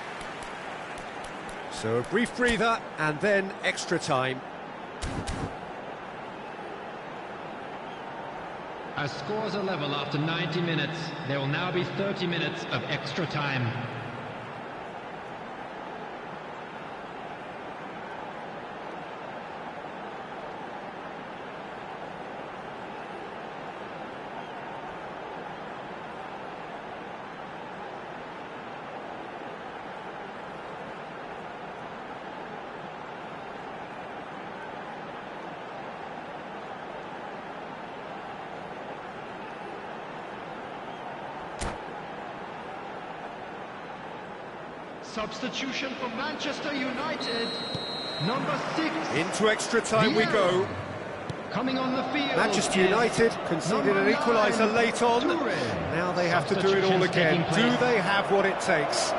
So a brief breather, and then extra time. As scores are level after 90 minutes, there will now be 30 minutes of extra time. Substitution for Manchester United. Number 6. Into extra time we go. Coming on the field. Manchester United conceded an equaliser late on. Now they have to do it all again. Do they have what it takes?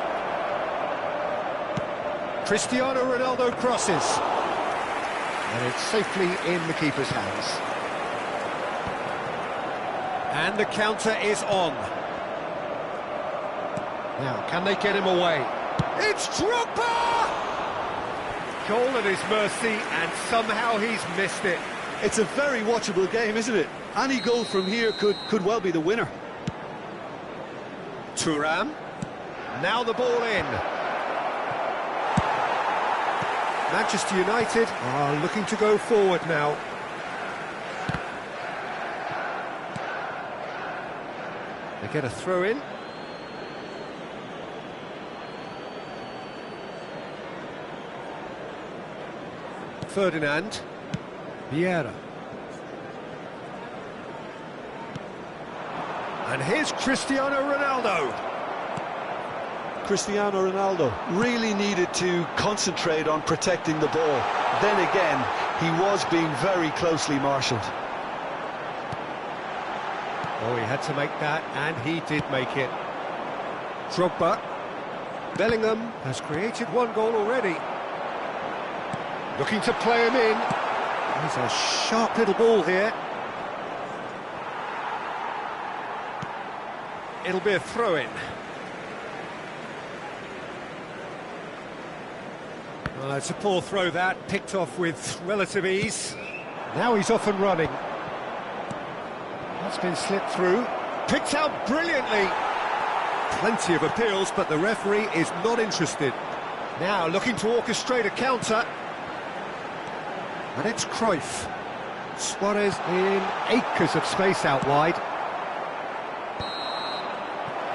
Cristiano Ronaldo crosses. And it's safely in the keeper's hands. And the counter is on. Now, can they get him away? It's Drogba! Goal at his mercy, and somehow he's missed it. It's a very watchable game, isn't it? Any goal from here could well be the winner. Thuram. Now the ball in. Manchester United are looking to go forward now. They get a throw in. Ferdinand. Vieira. And here's Cristiano Ronaldo. Cristiano Ronaldo really needed to concentrate on protecting the ball. Then again, he was being very closely marshalled. Oh, he had to make that, and he did make it. Drogba. Bellingham has created one goal already. Looking to play him in. He's a sharp little ball here. It'll be a throw-in. It's a poor throw that, picked off with relative ease. Now he's off and running. That's been slipped through. Picked out brilliantly. Plenty of appeals, but the referee is not interested. Now looking to orchestrate a counter. And it's Cruyff. Suarez in acres of space out wide.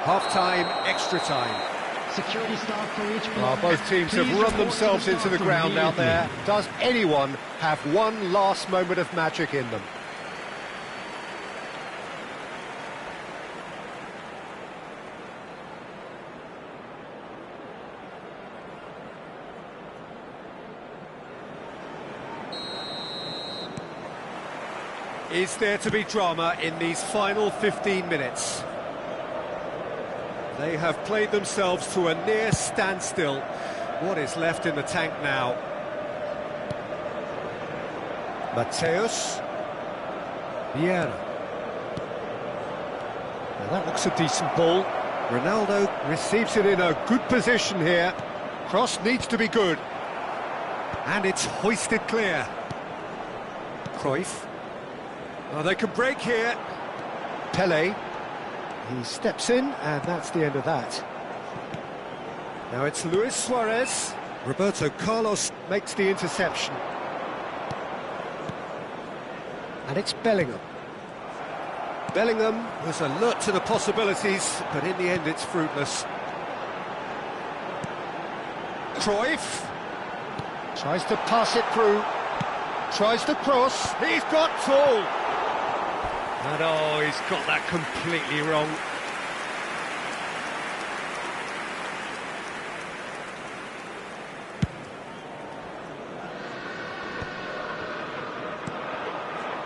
Half-time, extra time. Security staff for each Well, both teams have run themselves into the ground out there. Does anyone have one last moment of magic in them? Is there to be drama in these final 15 minutes? They have played themselves to a near standstill. What is left in the tank now? Mateus. Vieira. Now that looks a decent ball. Ronaldo receives it in a good position here. Cross needs to be good. And it's hoisted clear. Cruyff. Oh, they can break here. Pelé. He steps in, and that's the end of that. Now it's Luis Suarez. Roberto Carlos makes the interception. And it's Bellingham. Bellingham was alert to the possibilities, but in the end it's fruitless. Cruyff tries to pass it through. Tries to cross. He's got tall. And oh, he's got that completely wrong.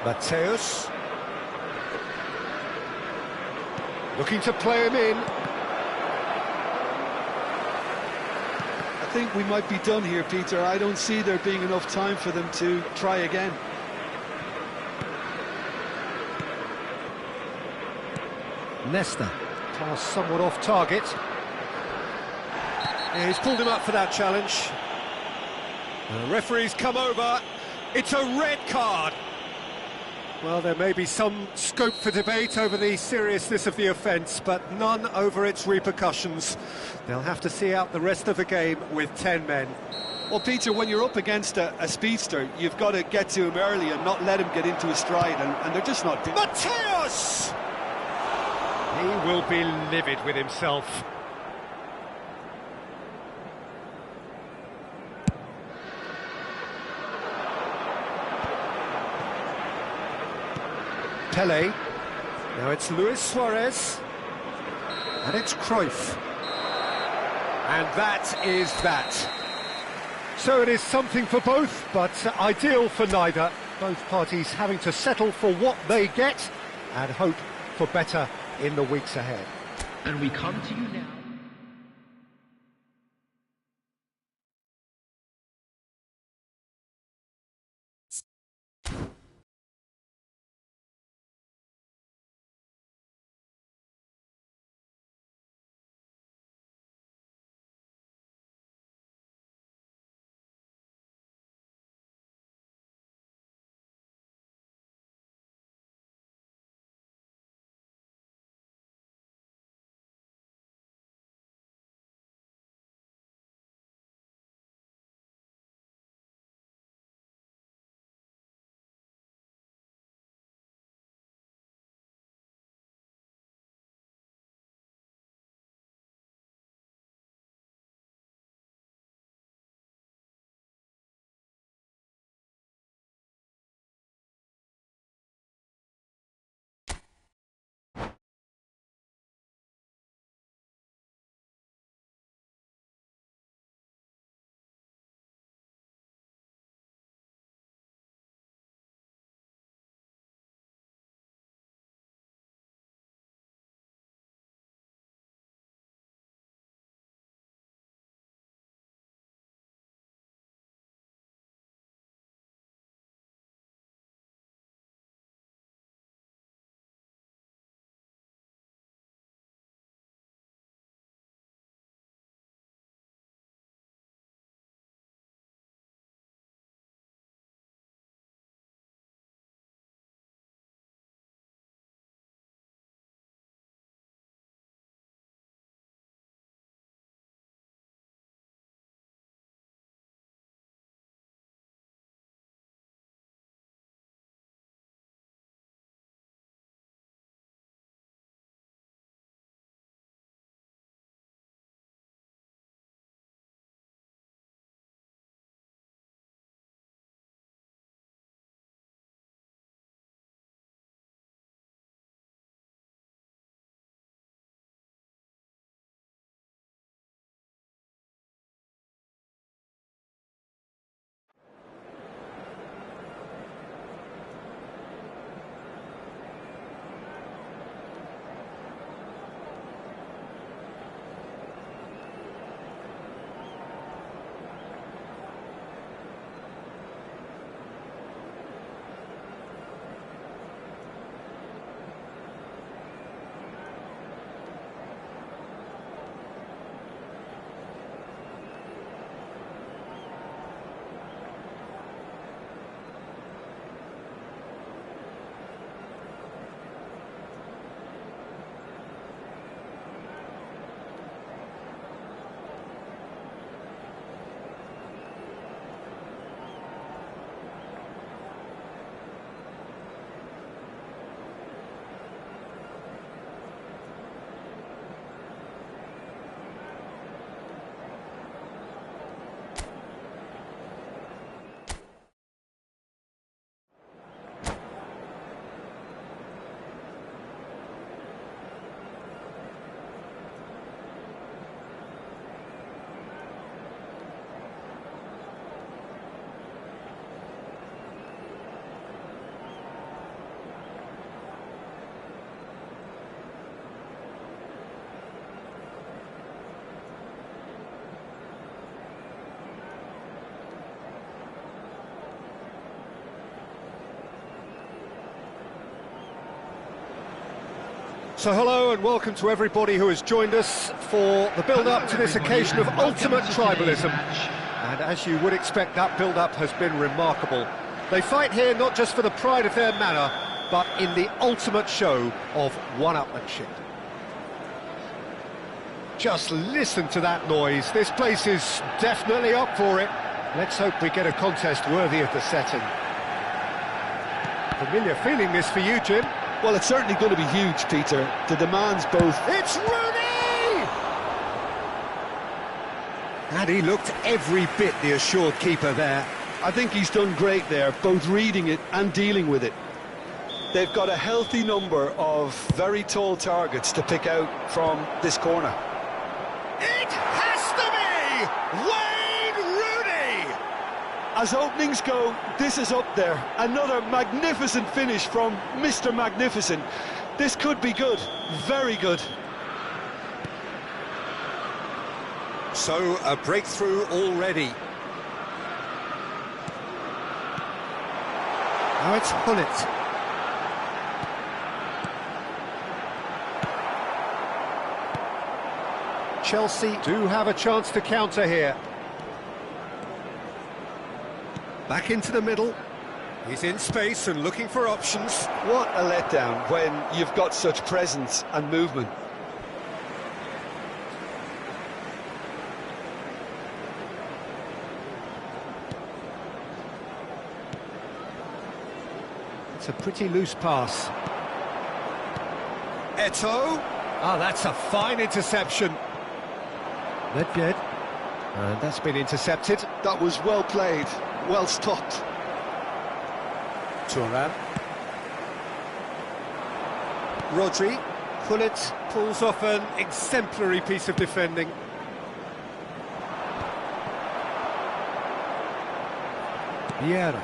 Mateus. Looking to play him in. I think we might be done here, Peter. I don't see there being enough time for them to try again. Nesta, pass somewhat off target. Yeah, he's pulled him up for that challenge. The referee's come over. It's a red card. Well, there may be some scope for debate over the seriousness of the offence, but none over its repercussions. They'll have to see out the rest of the game with 10 men. Well, Peter, when you're up against a speedster, you've got to get to him early and not let him get into a stride, and they're just not doing it. Mateus! He will be livid with himself. Pelé. Now it's Luis Suarez. And it's Cruyff. And that is that. So it is something for both, but ideal for neither. Both parties having to settle for what they get and hope for better in the weeks ahead. And we come to you now. So hello and welcome to everybody who has joined us for the build-up to this occasion of ultimate tribalism. And as you would expect, that build-up has been remarkable. They fight here not just for the pride of their manor, but in the ultimate show of one-upmanship. Just listen to that noise. This place is definitely up for it. Let's hope we get a contest worthy of the setting. Familiar feeling this for you, Jim? Well, it's certainly going to be huge, Peter. The demands both... It's Rooney! And he looked every bit the assured keeper there. I think he's done great there, both reading it and dealing with it. They've got a healthy number of very tall targets to pick out from this corner. It has to be Wayne Rooney! As openings go, this is up there. Another magnificent finish from Mr. Magnificent. This could be good, very good. So, a breakthrough already. Now it's Hullet. Chelsea do have a chance to counter here. Back into the middle. He's in space and looking for options. What a letdown when you've got such presence and movement. It's a pretty loose pass. Eto'o. Ah, that's a fine interception. Nedved. And that's been intercepted. That was well played, well stopped. Thuram. Rodri. Hullet pulls off an exemplary piece of defending. Vieira.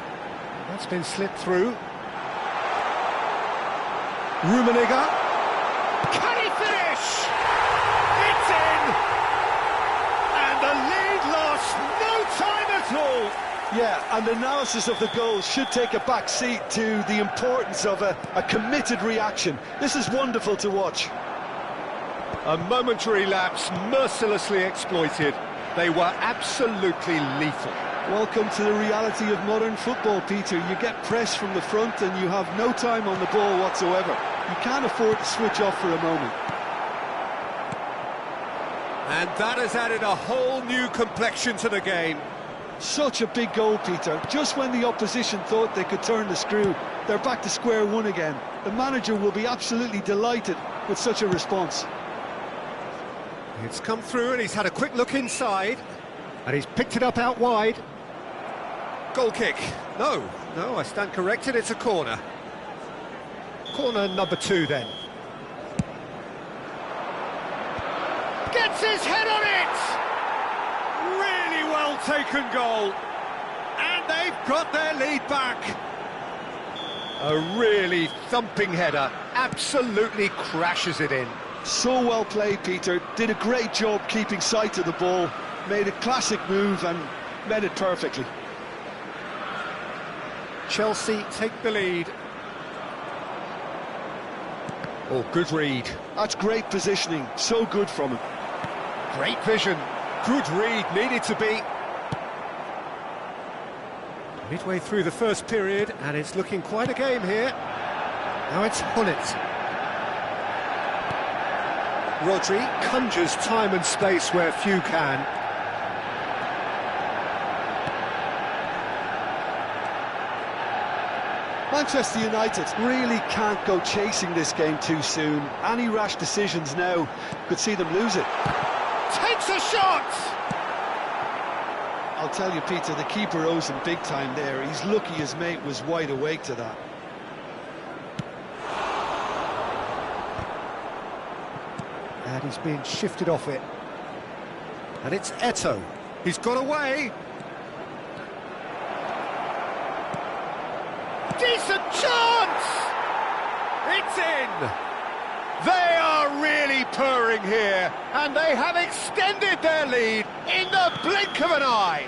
That's been slipped through. Rummenigge. Can he finish? It's in! And the lead lost no time at all! Yeah, and analysis of the goal should take a back seat to the importance of a committed reaction. This is wonderful to watch. A momentary lapse mercilessly exploited. They were absolutely lethal. Welcome to the reality of modern football, Peter. You get press from the front and you have no time on the ball whatsoever. You can't afford to switch off for a moment. And that has added a whole new complexion to the game. Such a big goal, Peter. Just when the opposition thought they could turn the screw, they're back to square one again. The manager will be absolutely delighted with such a response. It's come through and he's had a quick look inside. And he's picked it up out wide. Goal kick. No, I stand corrected, it's a corner. Corner number 2 then. Gets his head on it! Really well taken goal. And they've got their lead back. A really thumping header, absolutely crashes it in. So well played, Peter. Did a great job keeping sight of the ball. Made a classic move and met it perfectly. Chelsea take the lead. Oh, good read. That's great positioning. So good from him. Great vision. Good read, needed to be. Midway through the first period, and it's looking quite a game here. Now it's Hullet. Rodri conjures time and space where few can. Manchester United really can't go chasing this game too soon. Any rash decisions now could see them lose it. Takes a shot! I'll tell you, Peter, the keeper owes him big time there. He's lucky his mate was wide awake to that. And he's being shifted off it. And it's Eto'o. He's got away. Decent chance! It's in! They are really purring here, and they have extended their lead in the blink of an eye.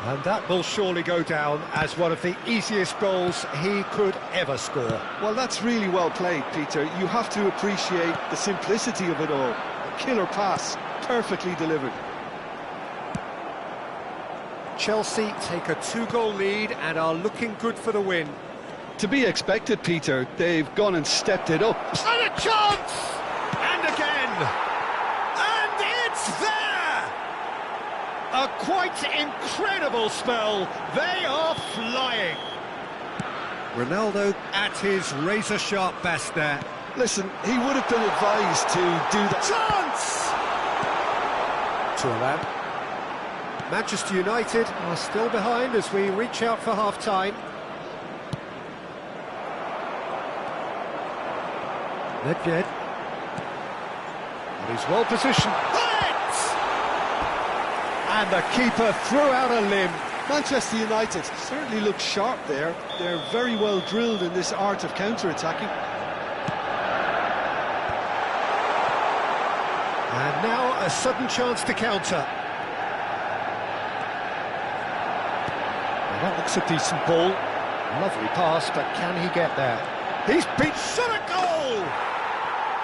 And that will surely go down as one of the easiest goals he could ever score. Well, that's really well played, Peter. You have to appreciate the simplicity of it all. A killer pass, perfectly delivered. Chelsea take a 2-goal lead and are looking good for the win. To be expected, Peter. They've gone and stepped it up. And a chance! And again! And it's there! A quite incredible spell. They are flying. Ronaldo at his razor-sharp best there. Listen, he would have been advised to do that. Chance! Thuram. Manchester United are still behind as we reach out for half-time. Nedved. And he's well positioned. Hit! And the keeper threw out a limb. Manchester United certainly look sharp there. They're very well drilled in this art of counter-attacking. And now a sudden chance to counter. That looks a decent ball. Lovely pass, but can he get there? He's been shot at goal!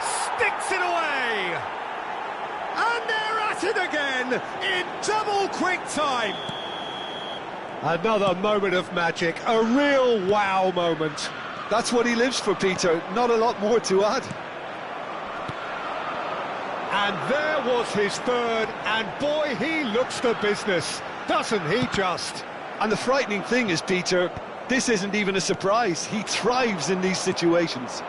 Sticks it away! And they're at it again in double quick time. Another moment of magic, a real wow moment. That's what he lives for, Peter. Not a lot more to add. And there was his third, and boy, he looks the business, doesn't he just? And the frightening thing is, Peter, this isn't even a surprise. He thrives in these situations.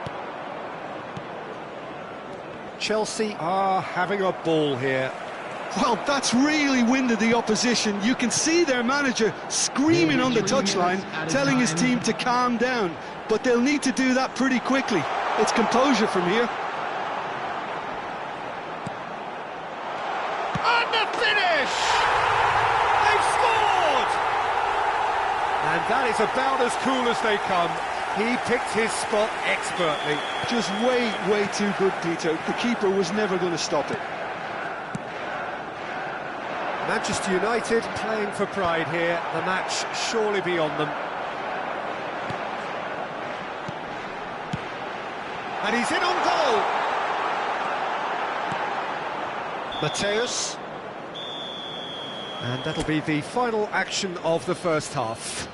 Chelsea are having a ball here. Well, that's really winded the opposition. You can see their manager screaming on the touchline, telling his team to calm down. But they'll need to do that pretty quickly. It's composure from here. And the finish! They've scored! And that is about as cool as they come. He picked his spot expertly. Just way too good, Peter. The keeper was never going to stop it. Manchester United playing for pride here. The match surely beyond them. And he's in on goal. Mateus. And that'll be the final action of the first half.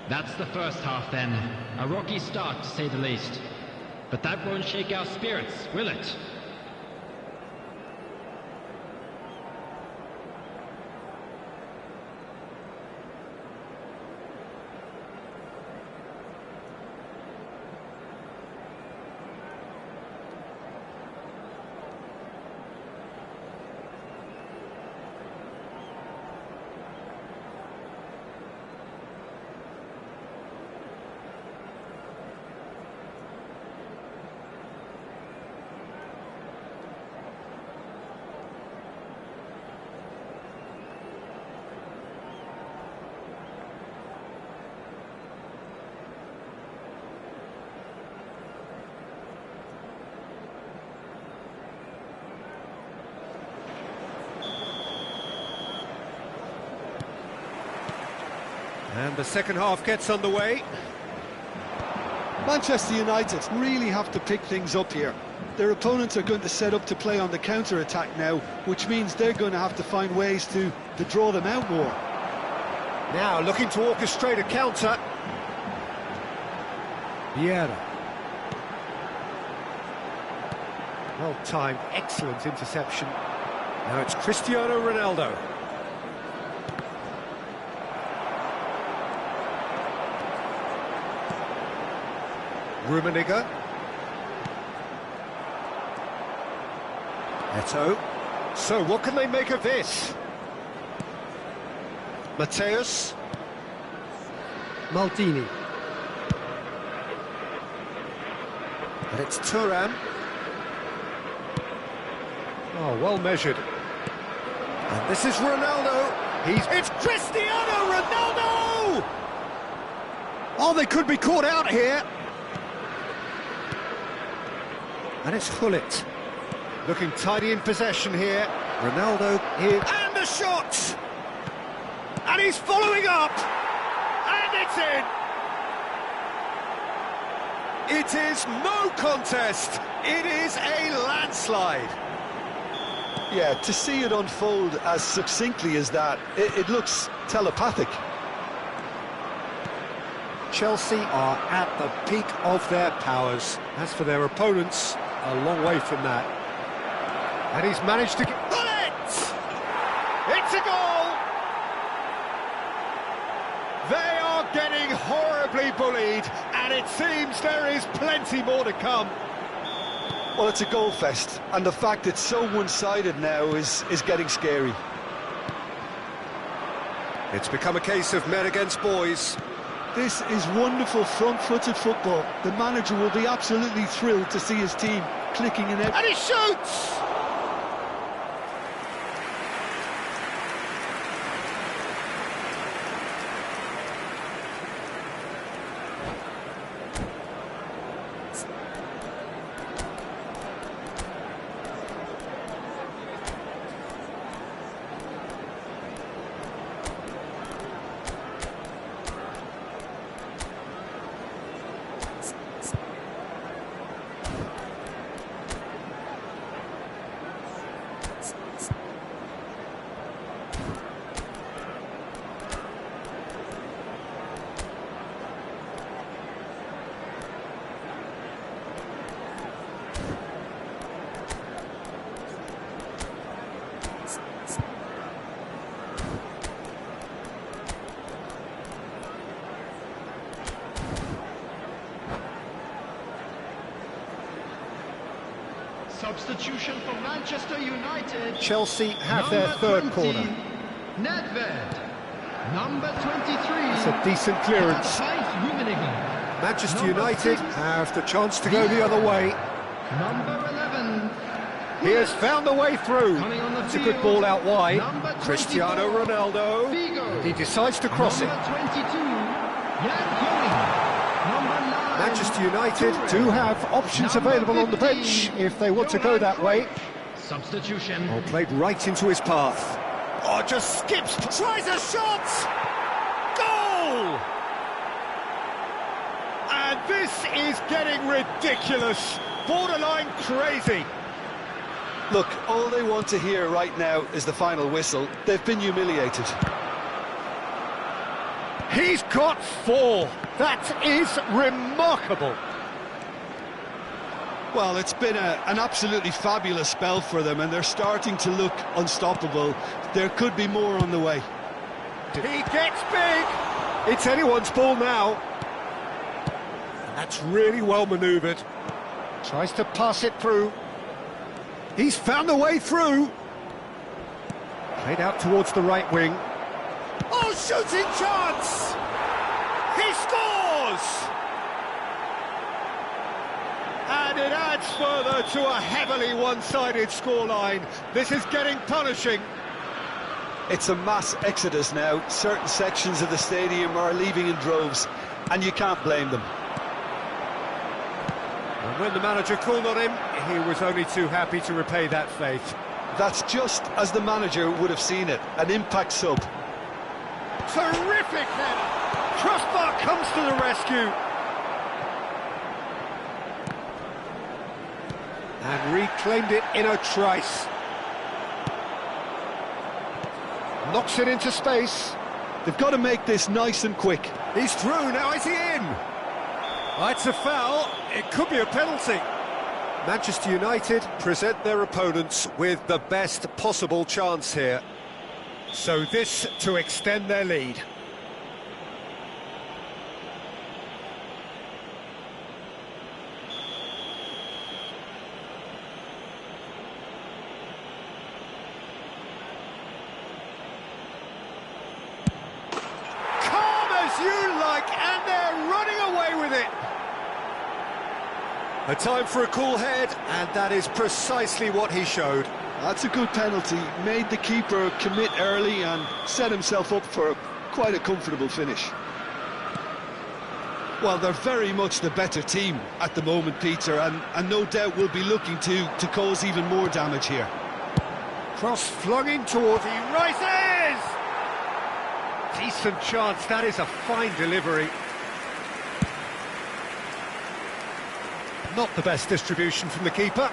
That's the first half then. A rocky start, to say the least. But that won't shake our spirits, will it? And the second half gets underway. Manchester United really have to pick things up here. Their opponents are going to set up to play on the counter-attack now, which means they're going to have to find ways to draw them out more. Now looking to orchestrate a counter. Vieira. Well-timed, excellent interception. Now it's Cristiano Ronaldo. Rummenigge. Eto'o. So what can they make of this? Mateus. Maldini. And it's Thuram. Oh, well measured. And this is Ronaldo. It's Cristiano Ronaldo! Oh, they could be caught out here. And it's Hullet. Looking tidy in possession here. Ronaldo here. And the shot! And he's following up! And it's in! It is no contest. It is a landslide. Yeah, to see it unfold as succinctly as that, it looks telepathic. Chelsea are at the peak of their powers. As for their opponents, a long way from that. And he's managed to get... It's a goal! They are getting horribly bullied, and it seems there is plenty more to come. Well, it's a goal fest, and the fact it's so one-sided now is getting scary. It's become a case of men against boys. This is wonderful front-footed football. The manager will be absolutely thrilled to see his team clicking in. And he shoots! Substitution for Manchester United. Chelsea have their third corner. Nedved. Number 23. It's a decent clearance. Manchester United have the chance to go the other way. Number 11. He has found a way through. It's a good ball out wide. Cristiano Ronaldo. He decides to cross it. Manchester United do have options available on the bench if they want to go that way. Substitution. Oh, played right into his path. Oh, just skips, tries a shot! Goal! And this is getting ridiculous, borderline crazy. Look, all they want to hear right now is the final whistle. They've been humiliated. He's got 4. That is remarkable. Well, it's been an absolutely fabulous spell for them, and they're starting to look unstoppable. There could be more on the way. He gets big. It's anyone's ball now. That's really well manoeuvred. Tries to pass it through. He's found a way through. Played out towards the right wing. Oh, shooting chance! He scores! And it adds further to a heavily one-sided scoreline. This is getting punishing. It's a mass exodus now. Certain sections of the stadium are leaving in droves, and you can't blame them. And when the manager called on him, he was only too happy to repay that faith. That's just as the manager would have seen it, an impact sub. Terrific header! Crossbar comes to the rescue. And reclaimed it in a trice. Knocks it into space. They've got to make this nice and quick. He's through, now is he in? It's a foul, it could be a penalty. Manchester United present their opponents with the best possible chance here. So this to extend their lead. Calm as you like, and they're running away with it. A time for a cool head, and that is precisely what he showed. That's a good penalty. Made the keeper commit early and set himself up for quite a comfortable finish. Well, they're very much the better team at the moment, Peter, and no doubt will be looking to cause even more damage here. Cross flung in towards, he rises! Decent chance, that is a fine delivery. Not the best distribution from the keeper.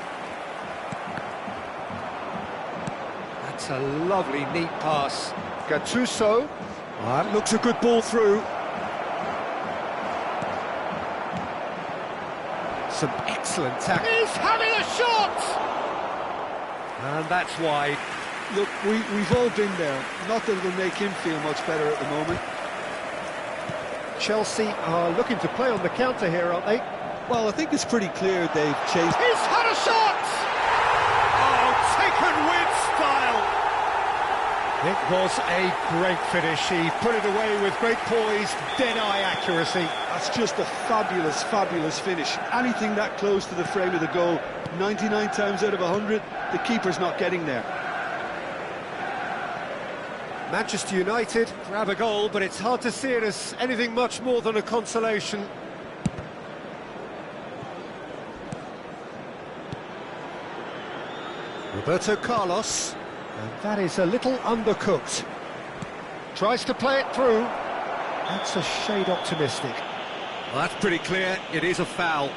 That's a lovely, neat pass. Gattuso. That looks a good ball through. Some excellent tackle. He's having a shot! And that's wide. Look, we've all been there. Not that it'll make him feel much better at the moment. Chelsea are looking to play on the counter here, aren't they? Well, I think it's pretty clear they've chased... He's had a shot! Oh, taken with style! It was a great finish. He put it away with great poise, dead-eye accuracy. That's just a fabulous, fabulous finish. Anything that close to the frame of the goal, 99 times out of 100, the keeper's not getting there. Manchester United grab a goal, but it's hard to see it as anything much more than a consolation. Roberto Carlos, and that is a little undercooked. Tries to play it through. That's a shade optimistic. Well, that's pretty clear, it is a foul.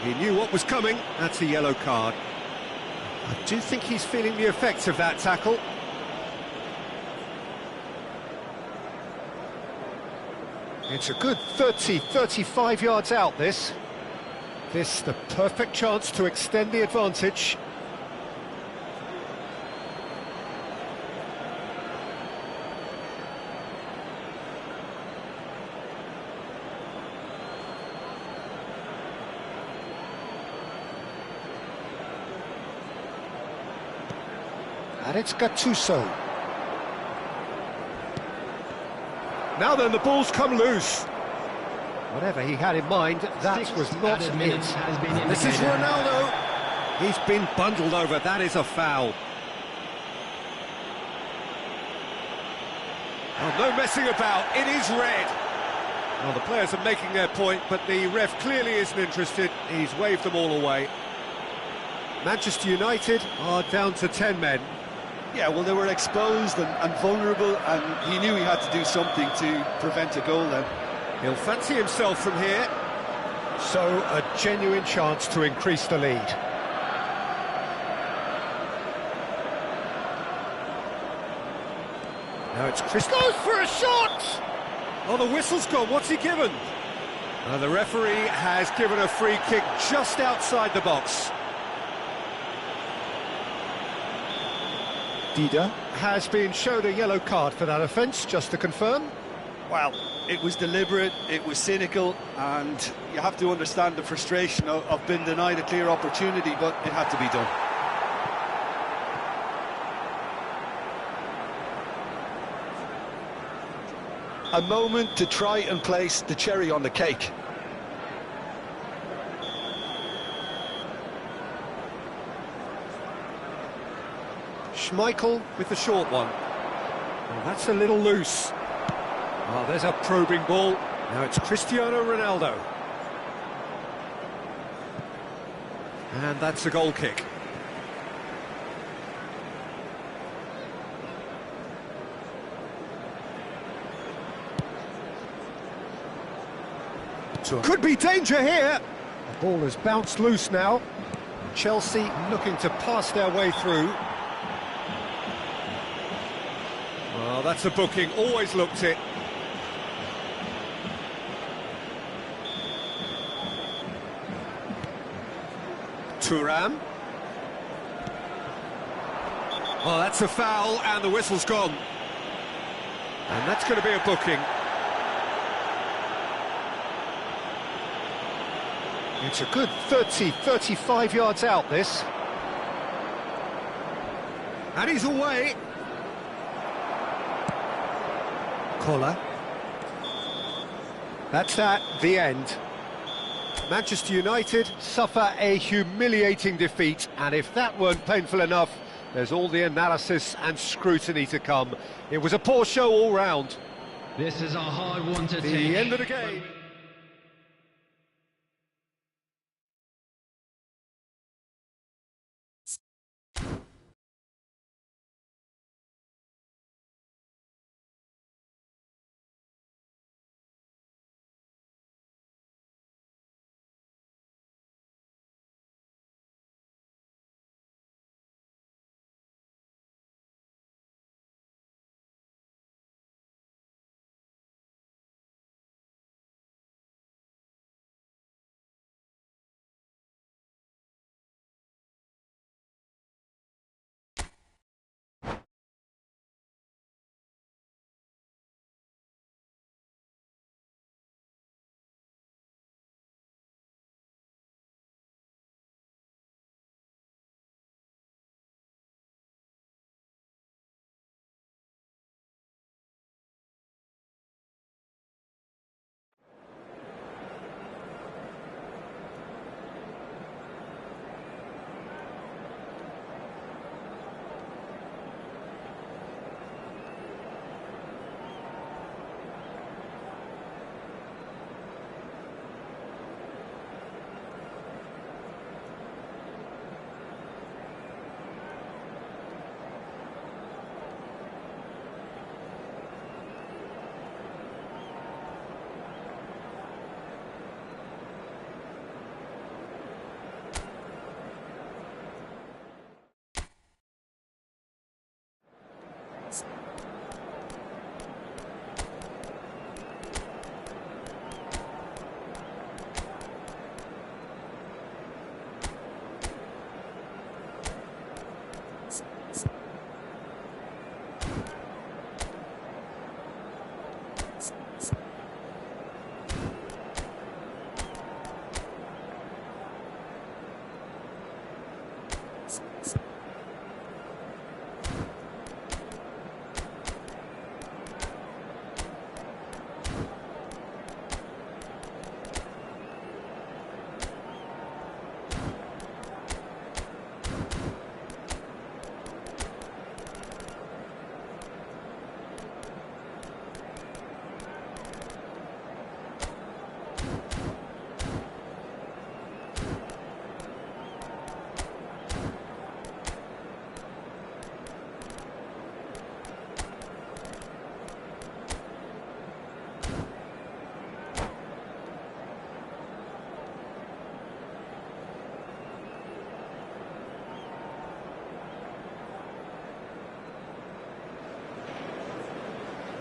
He knew what was coming, that's a yellow card. I do think he's feeling the effects of that tackle. It's a good 35 yards out, this. This, the perfect chance to extend the advantage. And it's Gattuso. Now then, the ball's come loose. Whatever he had in mind, that was not it. This is Ronaldo. He's been bundled over. That is a foul. Oh, no messing about. It is red. Well, the players are making their point, but the ref clearly isn't interested. He's waved them all away. Manchester United are down to 10 men. Yeah, well, they were exposed and vulnerable, and he knew he had to do something to prevent a goal then. He'll fancy himself from here. So, a genuine chance to increase the lead. Now it's Chris goes for a shot! Oh, the whistle's gone. What's he given? The referee has given a free kick just outside the box. Dida has been shown a yellow card for that offence, just to confirm. Well, it was deliberate, it was cynical, and you have to understand the frustration of being denied a clear opportunity, but it had to be done. A moment to try and place the cherry on the cake. Schmeichel with the short one. Well, that's a little loose. Oh, there's a probing ball. Now it's Cristiano Ronaldo. And that's a goal kick. Could be danger here. The ball has bounced loose now. Chelsea looking to pass their way through. Well, that's a booking, always looked it. Thuram. Oh, that's a foul, and the whistle's gone. And that's going to be a booking. It's a good 35 yards out, this. And he's away. Collar. That's that, the end. Manchester United suffer a humiliating defeat, and if that weren't painful enough, there's all the analysis and scrutiny to come. It was a poor show all round. This is a hard one to take. The end of the game.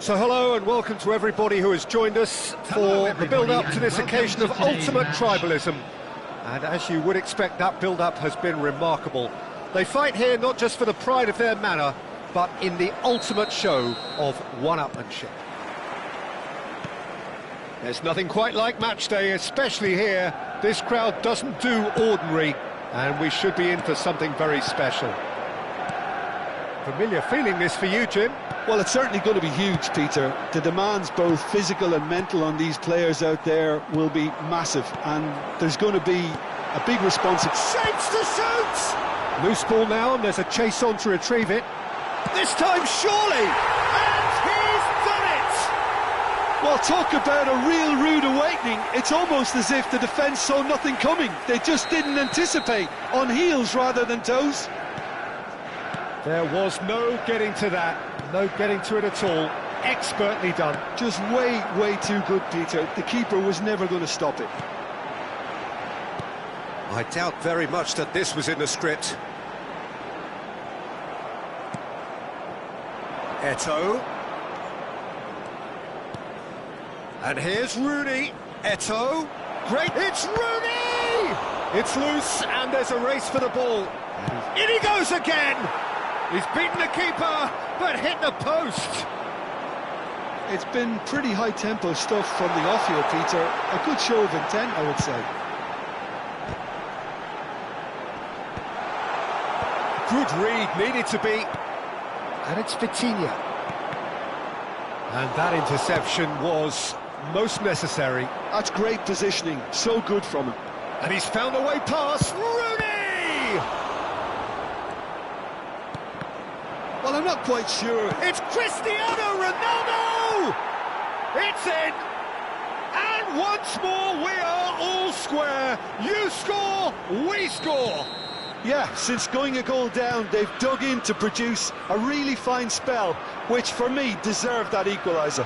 So hello and welcome to everybody who has joined us for the build-up to this occasion of ultimate tribalism. And as you would expect, that build-up has been remarkable. They fight here not just for the pride of their manor, but in the ultimate show of one-upmanship. There's nothing quite like match day, especially here. This crowd doesn't do ordinary, and we should be in for something very special. Familiar feeling this for you, Jim? Well, it's certainly going to be huge, Peter. The demands, both physical and mental, on these players out there will be massive, and there's going to be a big response. Shapes to shoot! Loose ball now, and there's a chase on to retrieve it. This time, surely! And he's done it! Well, talk about a real rude awakening. It's almost as if the defence saw nothing coming. They just didn't anticipate, on heels rather than toes. There was no getting to that, no getting to it at all. Expertly done. Just way too good, Peter. The keeper was never going to stop it. I doubt very much that this was in the script. Eto'o. And here's Rooney. Eto'o. Great. It's Rooney! It's loose, and there's a race for the ball. In he goes again! He's beaten the keeper, but hit the post. It's been pretty high-tempo stuff from the off here, Peter. A good show of intent, I would say. Good read, needed to be. And it's Vitinha. And that interception was most necessary. That's great positioning, so good from him. And he's found a way past Rooney! Well, I'm not quite sure. It's Cristiano Ronaldo! It's in! And once more, we are all square. You score, we score. Yeah, since going a goal down, they've dug in to produce a really fine spell, which for me deserved that equaliser.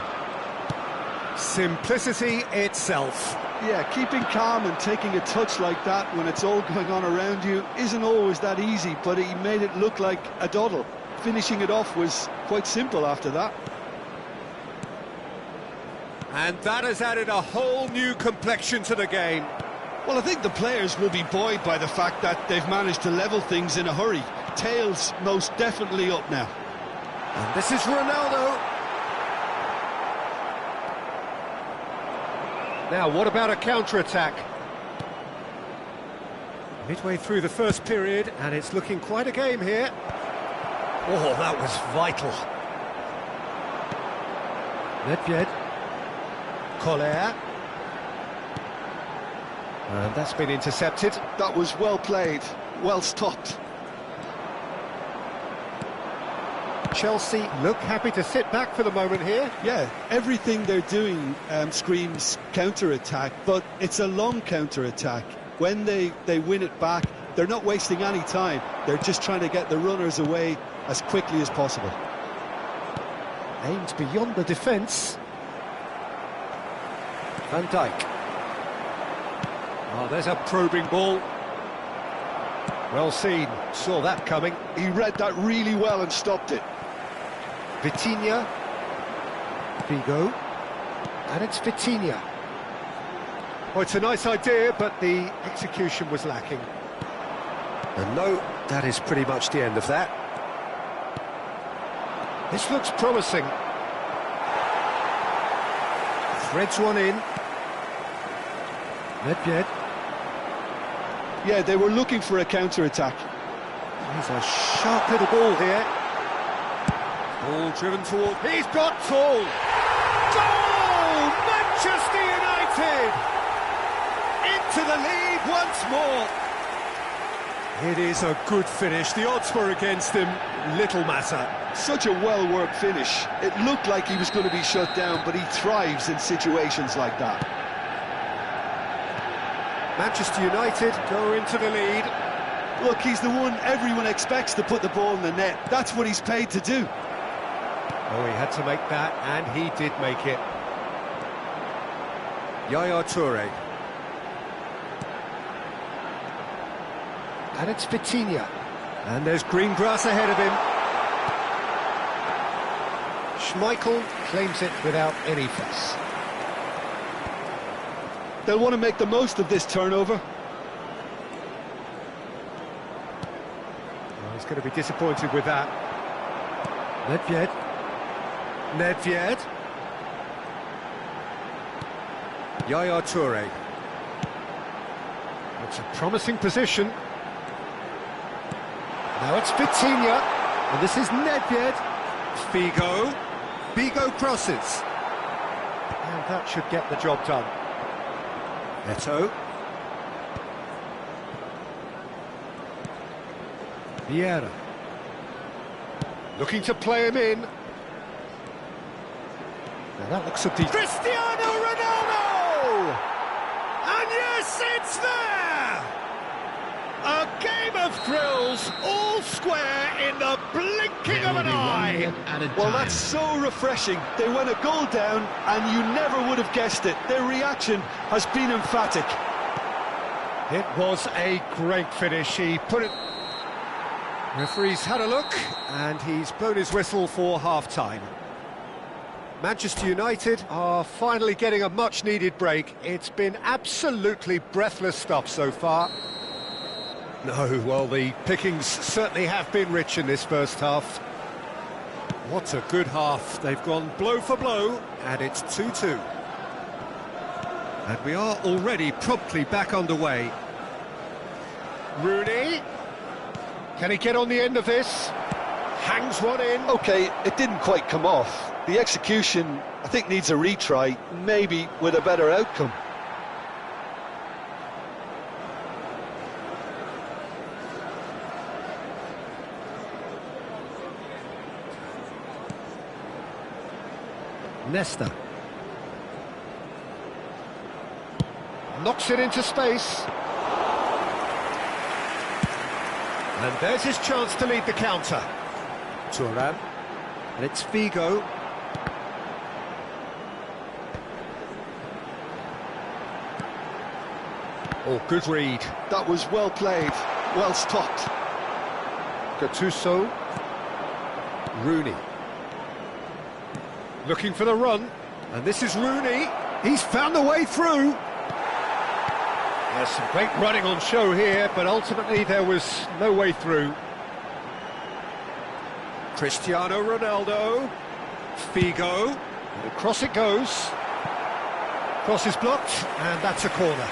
Simplicity itself. Yeah, keeping calm and taking a touch like that when it's all going on around you isn't always that easy, but he made it look like a doddle. Finishing it off was quite simple after that. And that has added a whole new complexion to the game. Well, I think the players will be buoyed by the fact that they've managed to level things in a hurry. Tails most definitely up now. And this is Ronaldo. Now, what about a counter-attack? Midway through the first period, and it's looking quite a game here. Oh, that was vital. Nedved. Collier. And that's been intercepted. That was well played, well stopped. Chelsea look happy to sit back for the moment here. Yeah, everything they're doing screams counter-attack, but it's a long counter-attack. When they win it back, they're not wasting any time. They're just trying to get the runners away as quickly as possible. Aimed beyond the defence. Van Dijk. Oh, there's a probing ball. Well seen, saw that coming. He read that really well and stopped it. Vitinha. Figo. And it's Vitinha. Oh, it's a nice idea, but the execution was lacking. And no, that is pretty much the end of that. This looks promising. Threads one in. Nedved. Yeah, they were looking for a counter-attack. He's a sharp little ball here. Ball driven toward... He's got tall! Goal! Manchester United! Into the lead once more. It is a good finish. The odds were against him. Little matter. Such a well-worked finish. It looked like he was going to be shut down, but he thrives in situations like that. Manchester United go into the lead. Look, he's the one everyone expects to put the ball in the net. That's what he's paid to do. Oh, he had to make that, and he did make it. Yaya Toure. And it's Vitinha. And there's green grass ahead of him. Schmeichel claims it without any fuss. They'll want to make the most of this turnover. Oh, he's going to be disappointed with that. Nedved. Nedved. Yaya Toure. It's a promising position. Now it's Vitinha. And this is Nedved. Figo. Figo crosses. And that should get the job done. Neto. Vieira. Looking to play him in. Now that looks a deep... Cristiano Ronaldo! And yes, it's there! A game of thrills, all square in the blinking of an eye. Well, that's so refreshing. They went a goal down, and you never would have guessed it. Their reaction has been emphatic. It was a great finish. He put it... Referee's had a look, and he's blown his whistle for half-time. Manchester United are finally getting a much-needed break. It's been absolutely breathless stuff so far. No, well, the pickings certainly have been rich in this first half. What a good half. They've gone blow for blow, and it's 2-2. And we are already promptly back underway. Rooney. Can he get on the end of this? Hangs one in. OK, it didn't quite come off. The execution, I think, needs a retry, maybe with a better outcome. Nesta. knocks it into space. And there's his chance to lead the counter. Turan, and it's Figo. Oh, good read. That was well played, well stopped. Gattuso. Rooney. Looking for the run, and this is Rooney. He's found the way through. There's some great running on show here, but ultimately there was no way through. Cristiano Ronaldo. Figo. And across it goes. Cross is blocked, and that's a corner.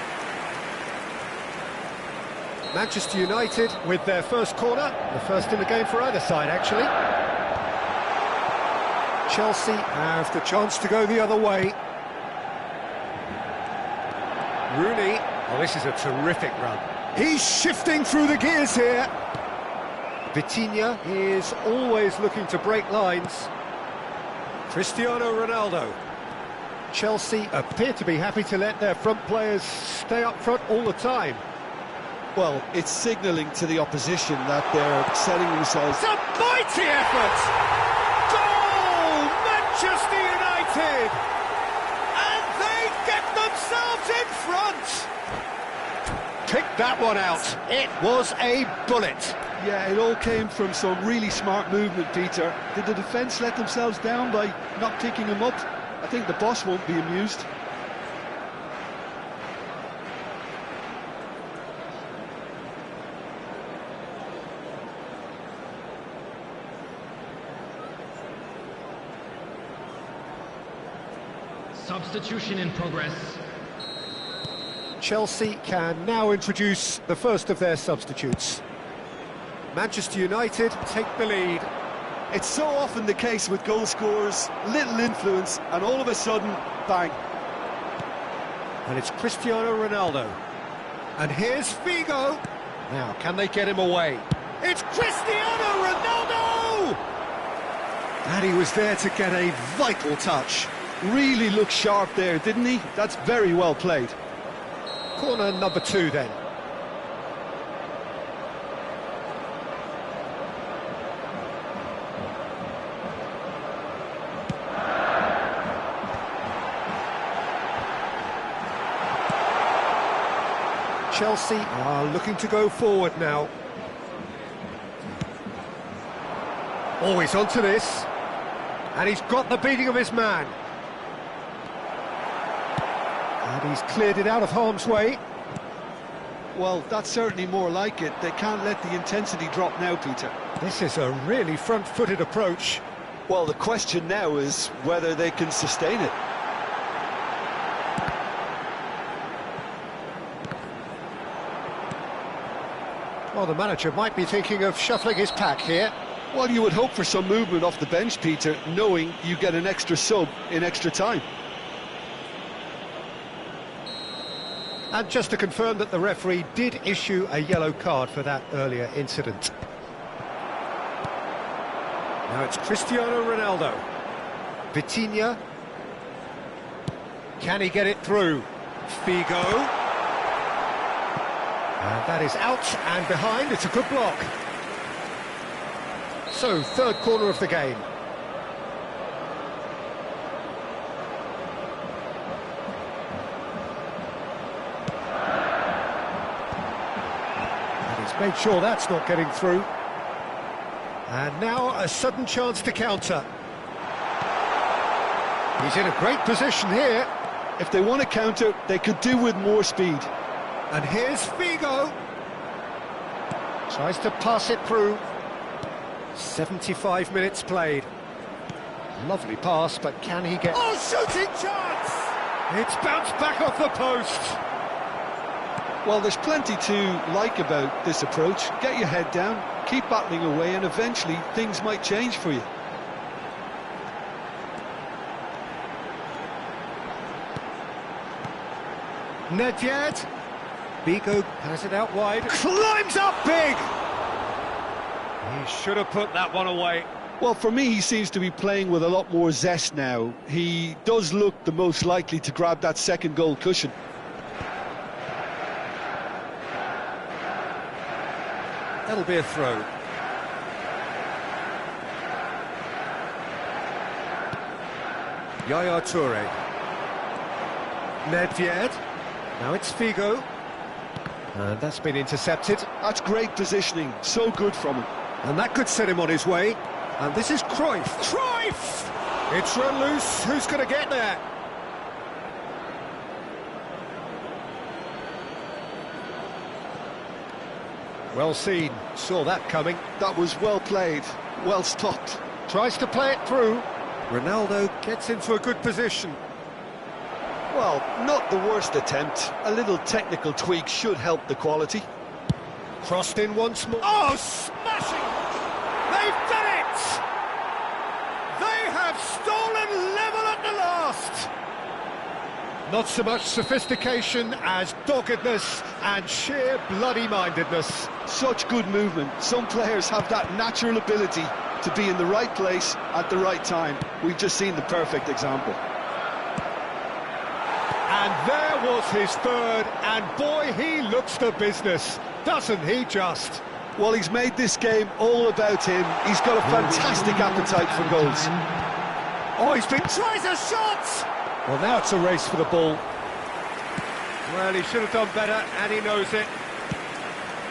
Manchester United with their first corner, the first in the game for either side, actually. Chelsea have the chance to go the other way. Rooney, oh, this is a terrific run. He's shifting through the gears here. Vitinha is always looking to break lines. Cristiano Ronaldo. Chelsea appear to be happy to let their front players stay up front all the time. Well, it's signalling to the opposition that they're setting themselves... It's a mighty effort! Goal! Manchester United! And they get themselves in front! Pick that one out. It was a bullet. Yeah, it all came from some really smart movement, Peter. Did the defence let themselves down by not picking him up? I think the boss won't be amused. Substitution in progress. Chelsea can now introduce the first of their substitutes. Manchester United take the lead. It's so often the case with goal scorers, little influence, and all of a sudden, bang. And it's Cristiano Ronaldo. And here's Figo. Now, can they get him away? It's Cristiano Ronaldo! And he was there to get a vital touch. Really looked sharp there, didn't he? That's very well played. Corner number 2 then. Chelsea are looking to go forward now. Oh, he's onto this. And he's got the beating of his man. And he's cleared it out of harm's way. Well, that's certainly more like it. They can't let the intensity drop now, Peter. This is a really front-footed approach. Well, the question now is whether they can sustain it. Well, the manager might be thinking of shuffling his pack here. Well, you would hope for some movement off the bench, Peter, knowing you get an extra sub in extra time. And just to confirm that the referee did issue a yellow card for that earlier incident. Now it's Cristiano Ronaldo. Vitinha. Can he get it through? Figo. And that is out and behind. It's a good block. So, third corner of the game. And he's made sure that's not getting through. And now a sudden chance to counter. He's in a great position here. If they want to counter, they could do with more speed. And here's Figo. Tries to pass it through. 75 minutes played. Lovely pass, but can he get... Oh, shooting chance! It's bounced back off the post. Well, there's plenty to like about this approach. Get your head down, keep battling away, and eventually things might change for you. Nedved. Figo has it out wide. Climbs up big! He should have put that one away. Well, for me, he seems to be playing with a lot more zest now. He does look the most likely to grab that second goal cushion. That'll be a throw. Yaya Toure. Nedved. Now it's Figo. And that's been intercepted. That's great positioning, so good from him. And that could set him on his way. And this is Cruyff. Cruyff! It's run loose. Who's going to get there? Well seen. Saw that coming. That was well played, well stopped. Tries to play it through. Ronaldo gets into a good position. Well, not the worst attempt. A little technical tweak should help the quality. Crossed in once more. Oh, smashing! They've done it! They have stolen level at the last! Not so much sophistication as doggedness and sheer bloody-mindedness. Such good movement. Some players have that natural ability to be in the right place at the right time. We've just seen the perfect example. And there was his third, and boy, he looks the business, doesn't he just? Well, he's made this game all about him. He's got a fantastic appetite for goals. Oh, tries a shot! Well, now it's a race for the ball. Well, he should have done better, and he knows it.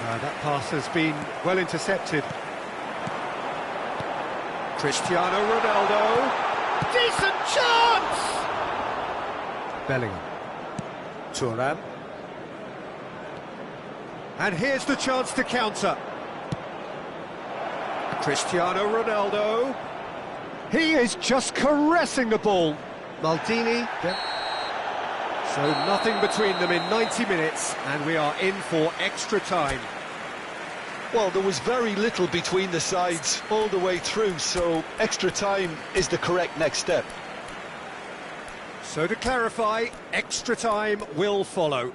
That pass has been well intercepted. Cristiano Ronaldo. Decent chance! Bellingham. Thuram. And here's the chance to counter. Cristiano Ronaldo. He is just caressing the ball. Maldini. So nothing between them in 90 minutes, and we are in for extra time. Well, there was very little between the sides all the way through, so extra time is the correct next step. So to clarify, extra time will follow.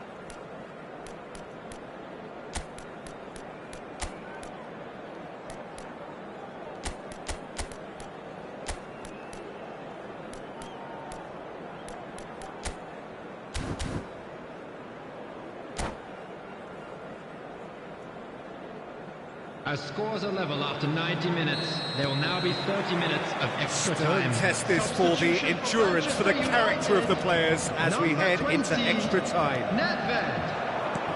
As scores are level after 90 minutes, there will now be 30 minutes of extra time. Test this for the endurance, for the character of the players as we head into extra time.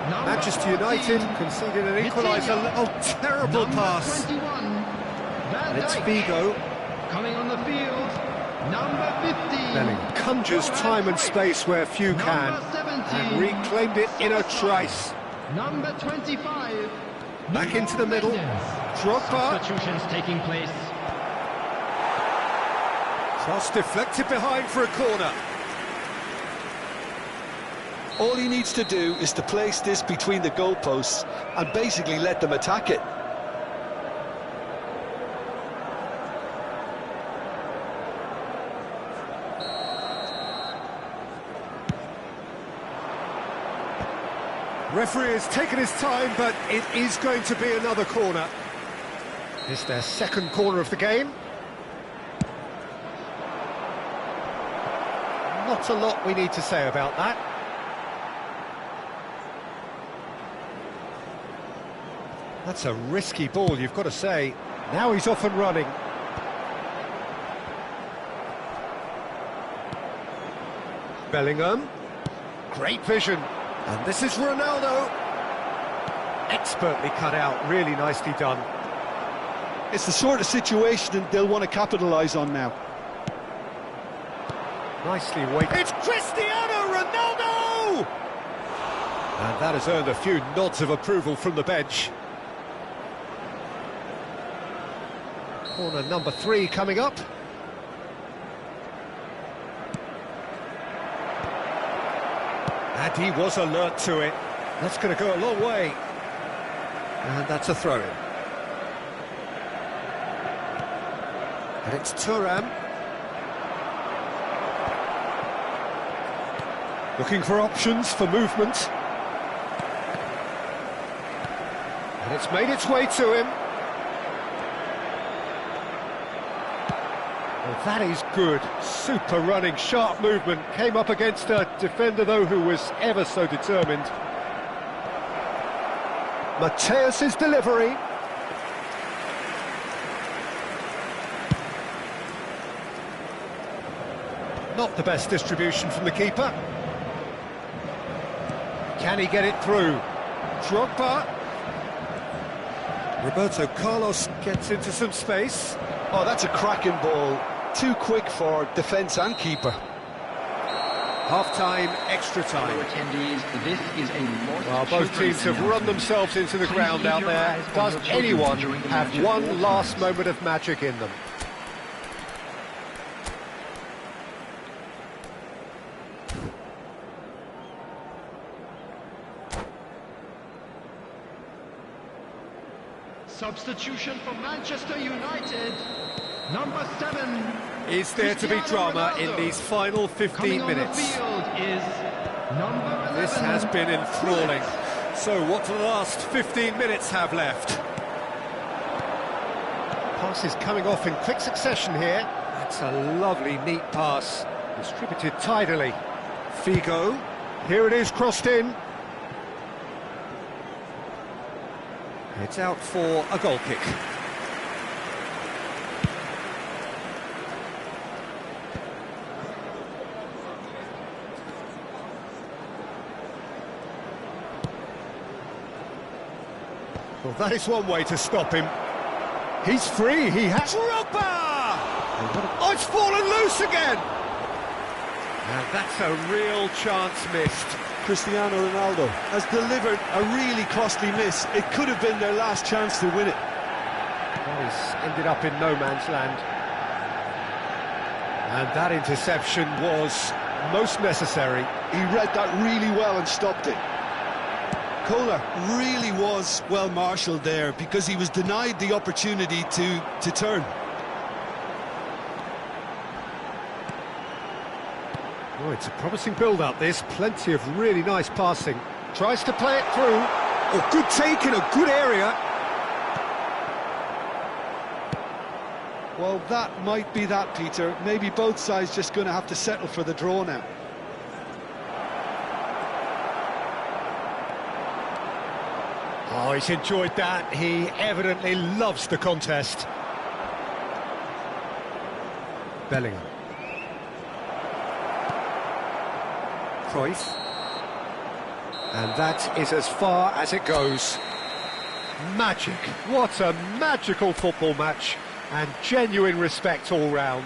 Manchester United conceded an equaliser. Oh, terrible pass. And it's Figo. Coming on the field, number 15. Bellingham conjures time and space where few can, and reclaimed it in a trice. Number 25. Back into the middle. Drogba. Substitutions taking place. Cross deflected behind for a corner. All he needs to do is to place this between the goalposts and basically let them attack it. Referee has taken his time, but it is going to be another corner. It's their second corner of the game. Not a lot we need to say about that. That's a risky ball, you've got to say. Now he's off and running. Bellingham. Great vision. And this is Ronaldo. Expertly cut out, really nicely done. It's the sort of situation they'll want to capitalise on now. Nicely weighted. It's Cristiano Ronaldo! And that has earned a few nods of approval from the bench. Corner number 3 coming up. And he was alert to it. That's going to go a long way. And that's a throw-in. And it's Thuram. Looking for options for movement. And it's made its way to him. Well, that is good. Super running, sharp movement. Came up against a defender, though, who was ever so determined. Mateus's delivery. Not the best distribution from the keeper. Can he get it through? Drogba. Roberto Carlos gets into some space. Oh, that's a cracking ball. Too quick for defence and keeper. Half-time, extra time. Attendees, this is a Well, both teams have run themselves into the ground out there. Does anyone have one last moment of magic in them? Substitution for Manchester United. Number 7. Is there to be drama in these final 15 minutes? Field is number 11. This has been enthralling. So what do the last 15 minutes have left? Pass is coming off in quick succession here. That's a lovely, neat pass. Distributed tidily. Figo. Here it is, crossed in. It's out for a goal kick. Well, that is one way to stop him. He's free, he has... Drogba! Oh, it's fallen loose again! And that's a real chance missed. Cristiano Ronaldo has delivered a really costly miss. It could have been their last chance to win it. Well, he's ended up in no man's land. And that interception was most necessary. He read that really well and stopped it. Kohler really was well marshalled there because he was denied the opportunity to turn. Oh, it's a promising build-up, this. Plenty of really nice passing. Tries to play it through. Oh, good take in a good area. Well, that might be that, Peter. Maybe both sides just going to have to settle for the draw now. Oh, he's enjoyed that. He evidently loves the contest. Bellingham. Cruyff. And that is as far as it goes. Magic. What a magical football match. And genuine respect all round.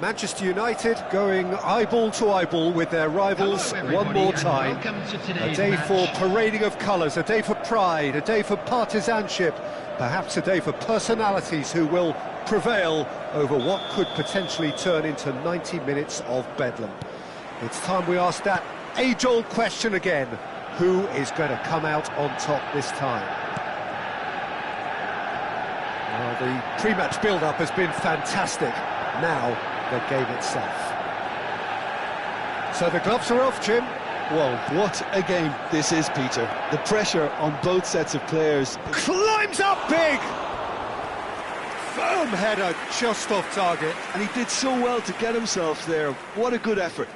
Manchester United going eyeball to eyeball with their rivals one more time. A day for parading of colours, a day for pride, a day for partisanship, perhaps a day for personalities who will prevail over what could potentially turn into 90 minutes of bedlam. It's time we ask that age-old question again. Who is going to come out on top this time? Well, the pre-match build-up has been fantastic. Now, the game itself. So the gloves are off, Jim. Well, what a game this is, Peter. The pressure on both sets of players. Climbs up big! Firm header, just off target. And he did so well to get himself there. What a good effort.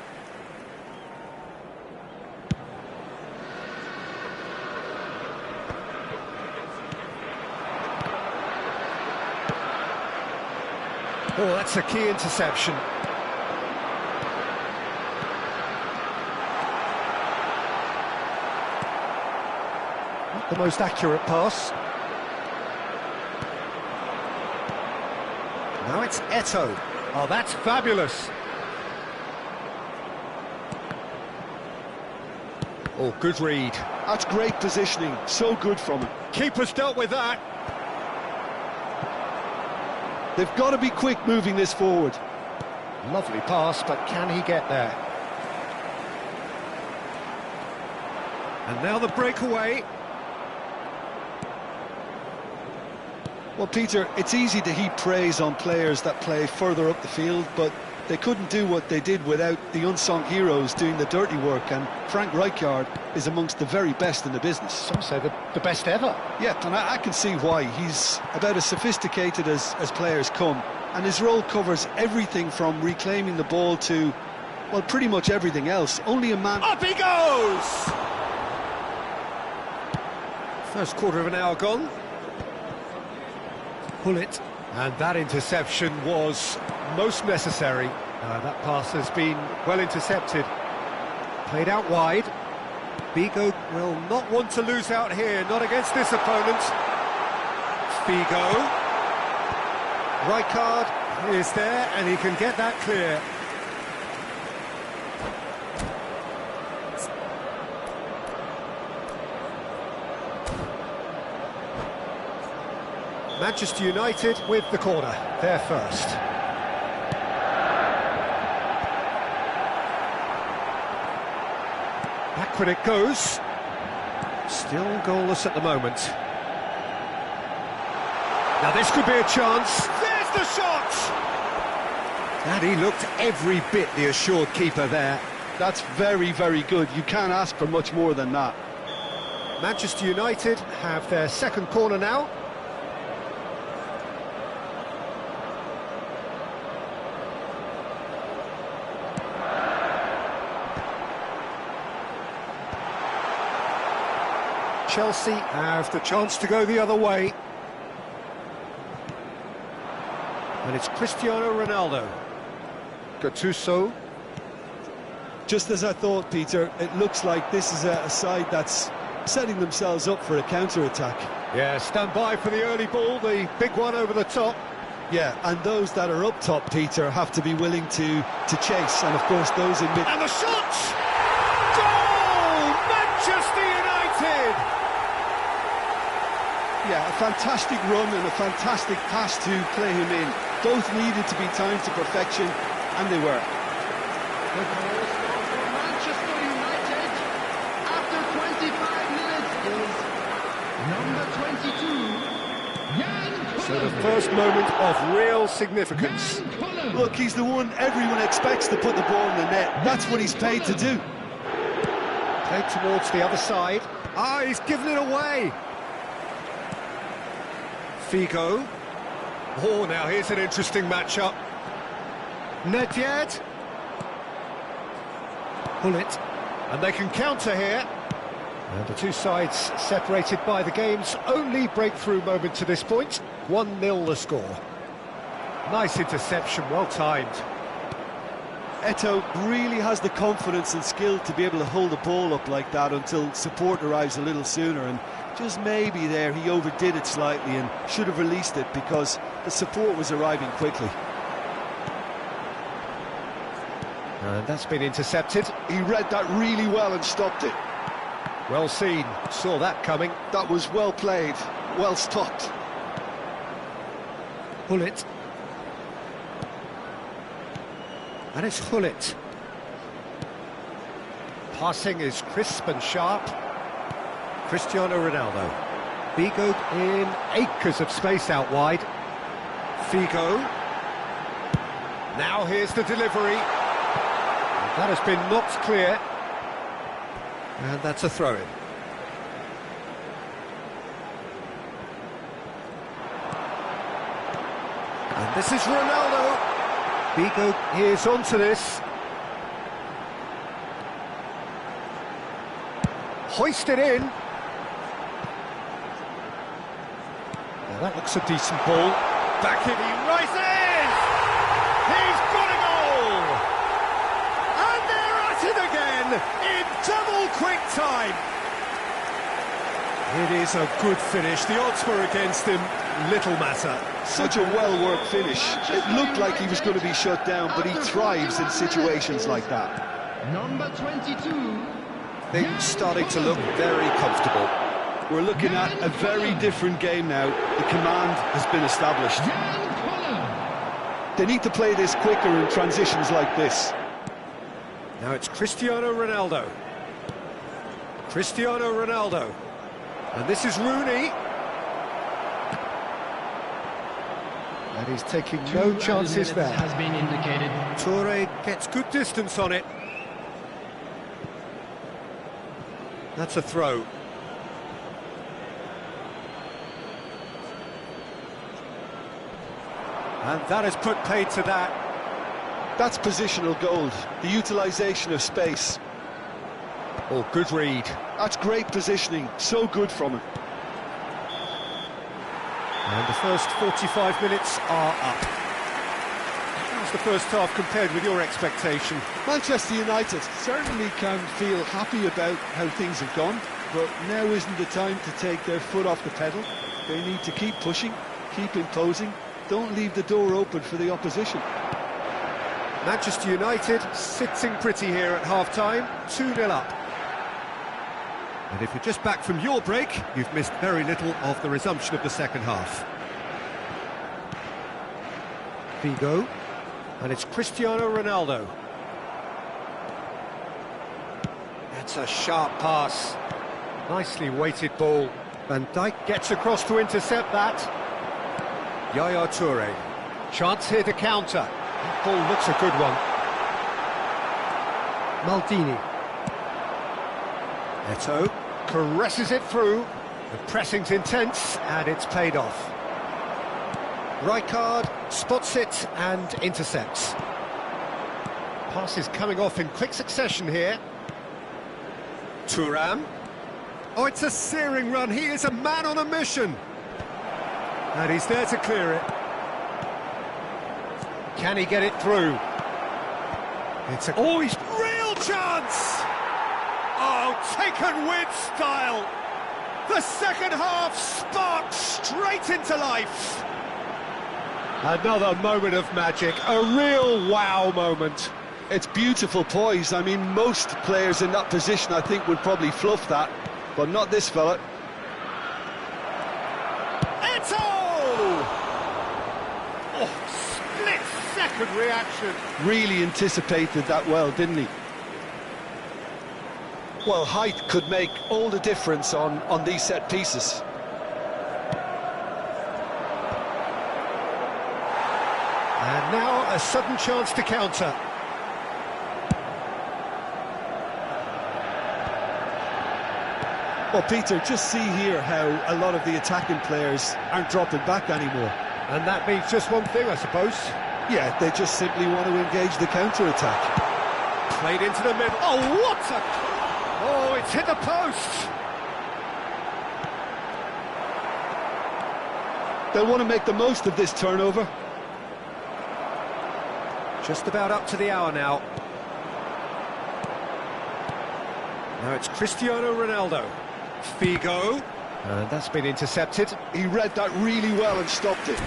Oh, that's a key interception. Not the most accurate pass. Now it's Eto'o. Oh, that's fabulous. Oh, good read. That's great positioning. So good from him. Keeper's dealt with that. They've got to be quick moving this forward. Lovely pass, but can he get there? And now the breakaway. Well, Peter, it's easy to heap praise on players that play further up the field, but they couldn't do what they did without the unsung heroes doing the dirty work, and Frank Rijkaard is amongst the very best in the business. Some say the best ever. Yeah, and I can see why. He's about as sophisticated as players come, and his role covers everything from reclaiming the ball to, well, pretty much everything else. Only a man... Up he goes! First quarter of an hour gone. Pull it. And that interception was most necessary. That pass has been well intercepted. Played out wide. Figo will not want to lose out here, not against this opponent. Figo. Rijkaard is there, and he can get that clear. Manchester United with the corner, there first. Backward it goes. Still goalless at the moment. Now this could be a chance. There's the shot! And he looked every bit the assured keeper there. That's very, very good. You can't ask for much more than that. Manchester United have their second corner now. Chelsea have the chance to go the other way. And it's Cristiano Ronaldo. Gattuso. Just as I thought, Peter, it looks like this is a side that's setting themselves up for a counter-attack. Yeah, stand by for the early ball, the big one over the top. Yeah, and those that are up top, Peter, have to be willing to chase, and of course those in mid... And the shot! Goal! Manchester United! Yeah, a fantastic run and a fantastic pass to play him in. Both needed to be timed to perfection, and they were. The goal scored for Manchester United after 25 minutes is number 22, Jan Kullen. So the first moment of real significance. Look, he's the one everyone expects to put the ball in the net. That's what he's paid to do. Played towards the other side. Ah, he's given it away. Figo. Oh, now here's an interesting matchup. Nedved. Pull it. And they can counter here. And the two sides separated by the game's only breakthrough moment to this point. 1-0 the score. Nice interception, well timed. Eto'o really has the confidence and skill to be able to hold the ball up like that until support arrives a little sooner, and just maybe there he overdid it slightly and should have released it because the support was arriving quickly. And that's been intercepted. He read that really well and stopped it. Well seen, saw that coming. That was well played, well stopped. Hullet. And it's Hullet. Passing is crisp and sharp. Cristiano Ronaldo. Figo in acres of space out wide. Figo. Now here's the delivery. That has been knocked clear. And that's a throw-in. And this is Ronaldo. Figo is onto this. Hoisted in. Now that looks a decent ball. Back in, he rises! He's got a goal! And they're at it again in double quick time. It is a good finish. The odds were against him. Little matter. Such a well-worked finish. It looked like he was going to be shut down, but he thrives in situations like that. Number 22. Things starting to look very comfortable. We're looking at a very different game now. The command has been established. They need to play this quicker in transitions like this. Now it's Cristiano Ronaldo. Cristiano Ronaldo. And this is Rooney. And he's taking no chances there. Has been indicated. Toure gets good distance on it. That's a throw. And that has put paid to that. That's positional gold, the utilisation of space. Oh, good read. That's great positioning, so good from him. And the first 45 minutes are up. How's the first half compared with your expectation? Manchester United certainly can feel happy about how things have gone, but now isn't the time to take their foot off the pedal. They need to keep pushing, keep imposing, don't leave the door open for the opposition. Manchester United sitting pretty here at half-time, 2-0 up. And if you're just back from your break, you've missed very little of the resumption of the second half. Figo, and it's Cristiano Ronaldo. That's a sharp pass. Nicely weighted ball. Van Dijk gets across to intercept that. Yaya Toure. Chance here to counter. That ball looks a good one. Maldini. Eto'o caresses it through. The pressing's intense, and it's paid off. Rijkaard spots it and intercepts. Passes coming off in quick succession here. Thuram. Oh, it's a searing run. He is a man on a mission. And he's there to clear it. Can he get it through? It's a... Oh, he's... Real chance! Oh, taken with style. The second half sparked straight into life. Another moment of magic, a real wow moment. It's beautiful poise. I mean, most players in that position, I think, would probably fluff that, but not this fella. Eto'o! Oh, split-second reaction. Really anticipated that well, didn't he? Well, height could make all the difference on these set pieces. And now a sudden chance to counter. Well, Peter, just see here how a lot of the attacking players aren't dropping back anymore. And that means just one thing, I suppose. Yeah, they just simply want to engage the counter-attack. Played into the middle. Oh, what a... Oh, it's hit the post! They'll want to make the most of this turnover. Just about up to the hour now. Now it's Cristiano Ronaldo. Figo. And that's been intercepted. He read that really well and stopped it.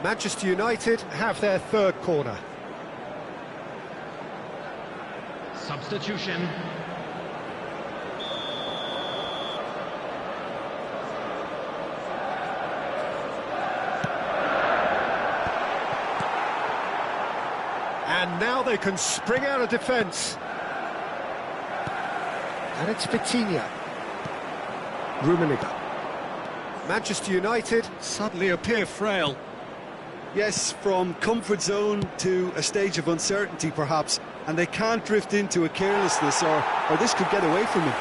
Manchester United have their third corner. Substitution. And now they can spring out of defence. And it's Vitinha. Rummenigge. Manchester United suddenly appear frail. Yes, from comfort zone to a stage of uncertainty, perhaps, and they can't drift into a carelessness, or this could get away from them.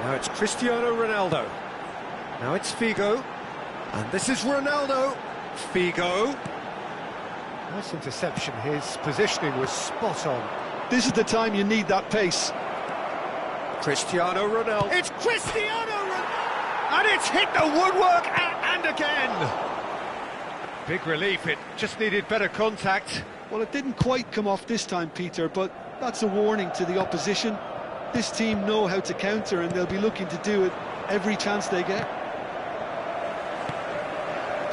Now it's Cristiano Ronaldo. Now it's Figo. And this is Ronaldo. Figo. Nice interception. His positioning was spot on. This is the time you need that pace. Cristiano Ronaldo. It's Cristiano Ronaldo! And it's hit the woodwork and again. Big relief. It just needed better contact. Well, it didn't quite come off this time, Peter, but that's a warning to the opposition. This team know how to counter, and they'll be looking to do it every chance they get.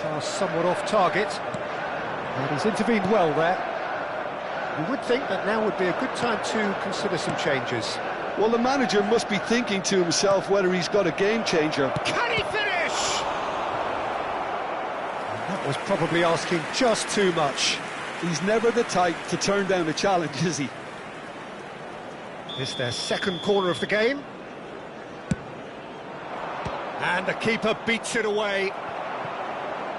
Pass somewhat off target. And he's intervened well there. You would think that now would be a good time to consider some changes. Well, the manager must be thinking to himself whether he's got a game changer. Can he finish? And that was probably asking just too much. He's never the type to turn down a challenge, is he? It's their second corner of the game. And the keeper beats it away.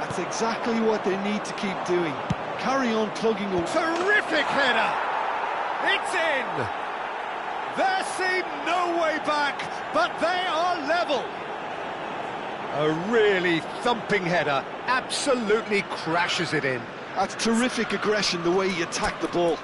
That's exactly what they need to keep doing. Carry on plugging away. Terrific header! It's in! There seemed no way back, but they are level. A really thumping header, absolutely crashes it in. That's terrific aggression, the way he attacked the ball.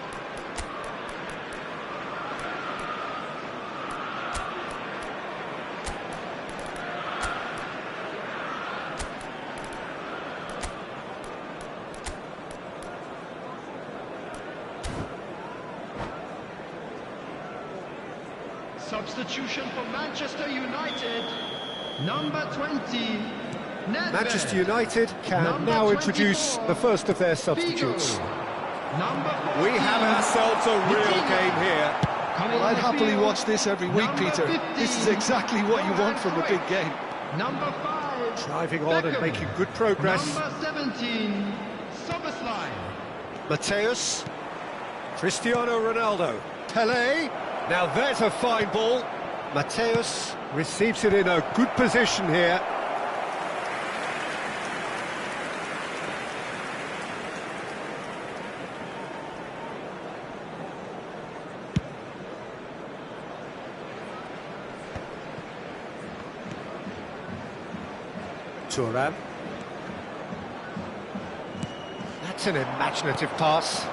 Substitution for Manchester United. Number 20. Nedved. Manchester United can now introduce the first of their substitutes. We have ourselves a real game here. Well, I'd happily watch this every week, Peter. This is exactly what you want from a big game. Number 5. Driving on and making good progress. Number 17. Soboslai. Mateus. Cristiano Ronaldo. Pelé. Now there's a fine ball. Mateus receives it in a good position here. Thuram. That's an imaginative pass.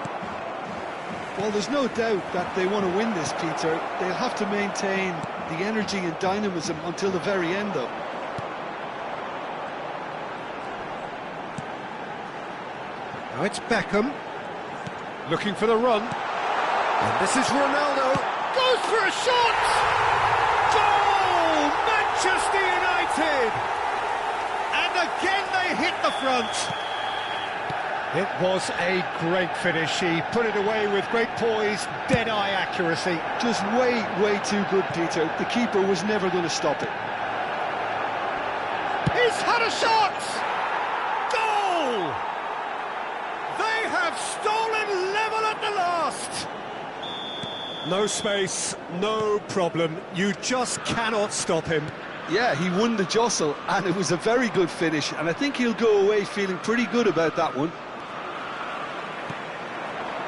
Well, there's no doubt that they want to win this, Peter. They'll have to maintain the energy and dynamism until the very end, though. Now it's Beckham. Looking for the run. And this is Ronaldo. Goes for a shot! Goal! Manchester United! And again they hit the front. It was a great finish. He put it away with great poise, dead-eye accuracy. Just way too good, Peter. The keeper was never going to stop it. He's had a shot! Goal! They have stolen level at the last! No space, no problem. You just cannot stop him. Yeah, he won the jostle, and it was a very good finish, and I think he'll go away feeling pretty good about that one.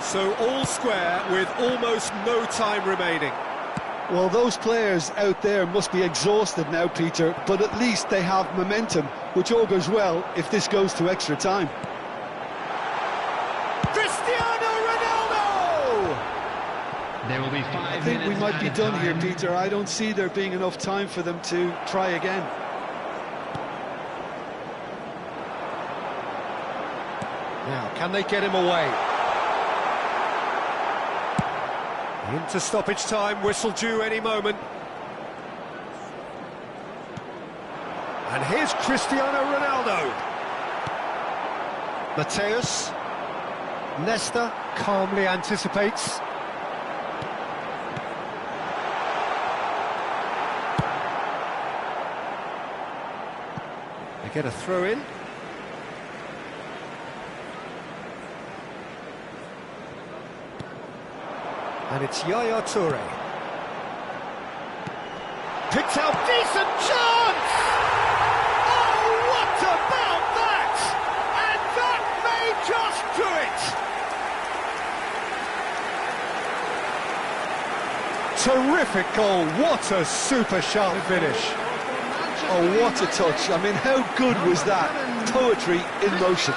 So all square with almost no time remaining. Well, those players out there must be exhausted now, Peter, but at least they have momentum, which augurs well if this goes to extra time. Cristiano Ronaldo! There will be 5 I think we might be done here, Peter. I don't see there being enough time for them to try again. Now, Can they get him away? Into stoppage time, whistle due any moment. And here's Cristiano Ronaldo. Mateus. Nesta calmly anticipates. They get a throw in. And it's Yaya Toure. Picked out, decent chance! Oh, what about that? And that may just do it! Terrific goal, what a super sharp finish. Oh, what a touch. I mean, how good was that? Poetry in motion.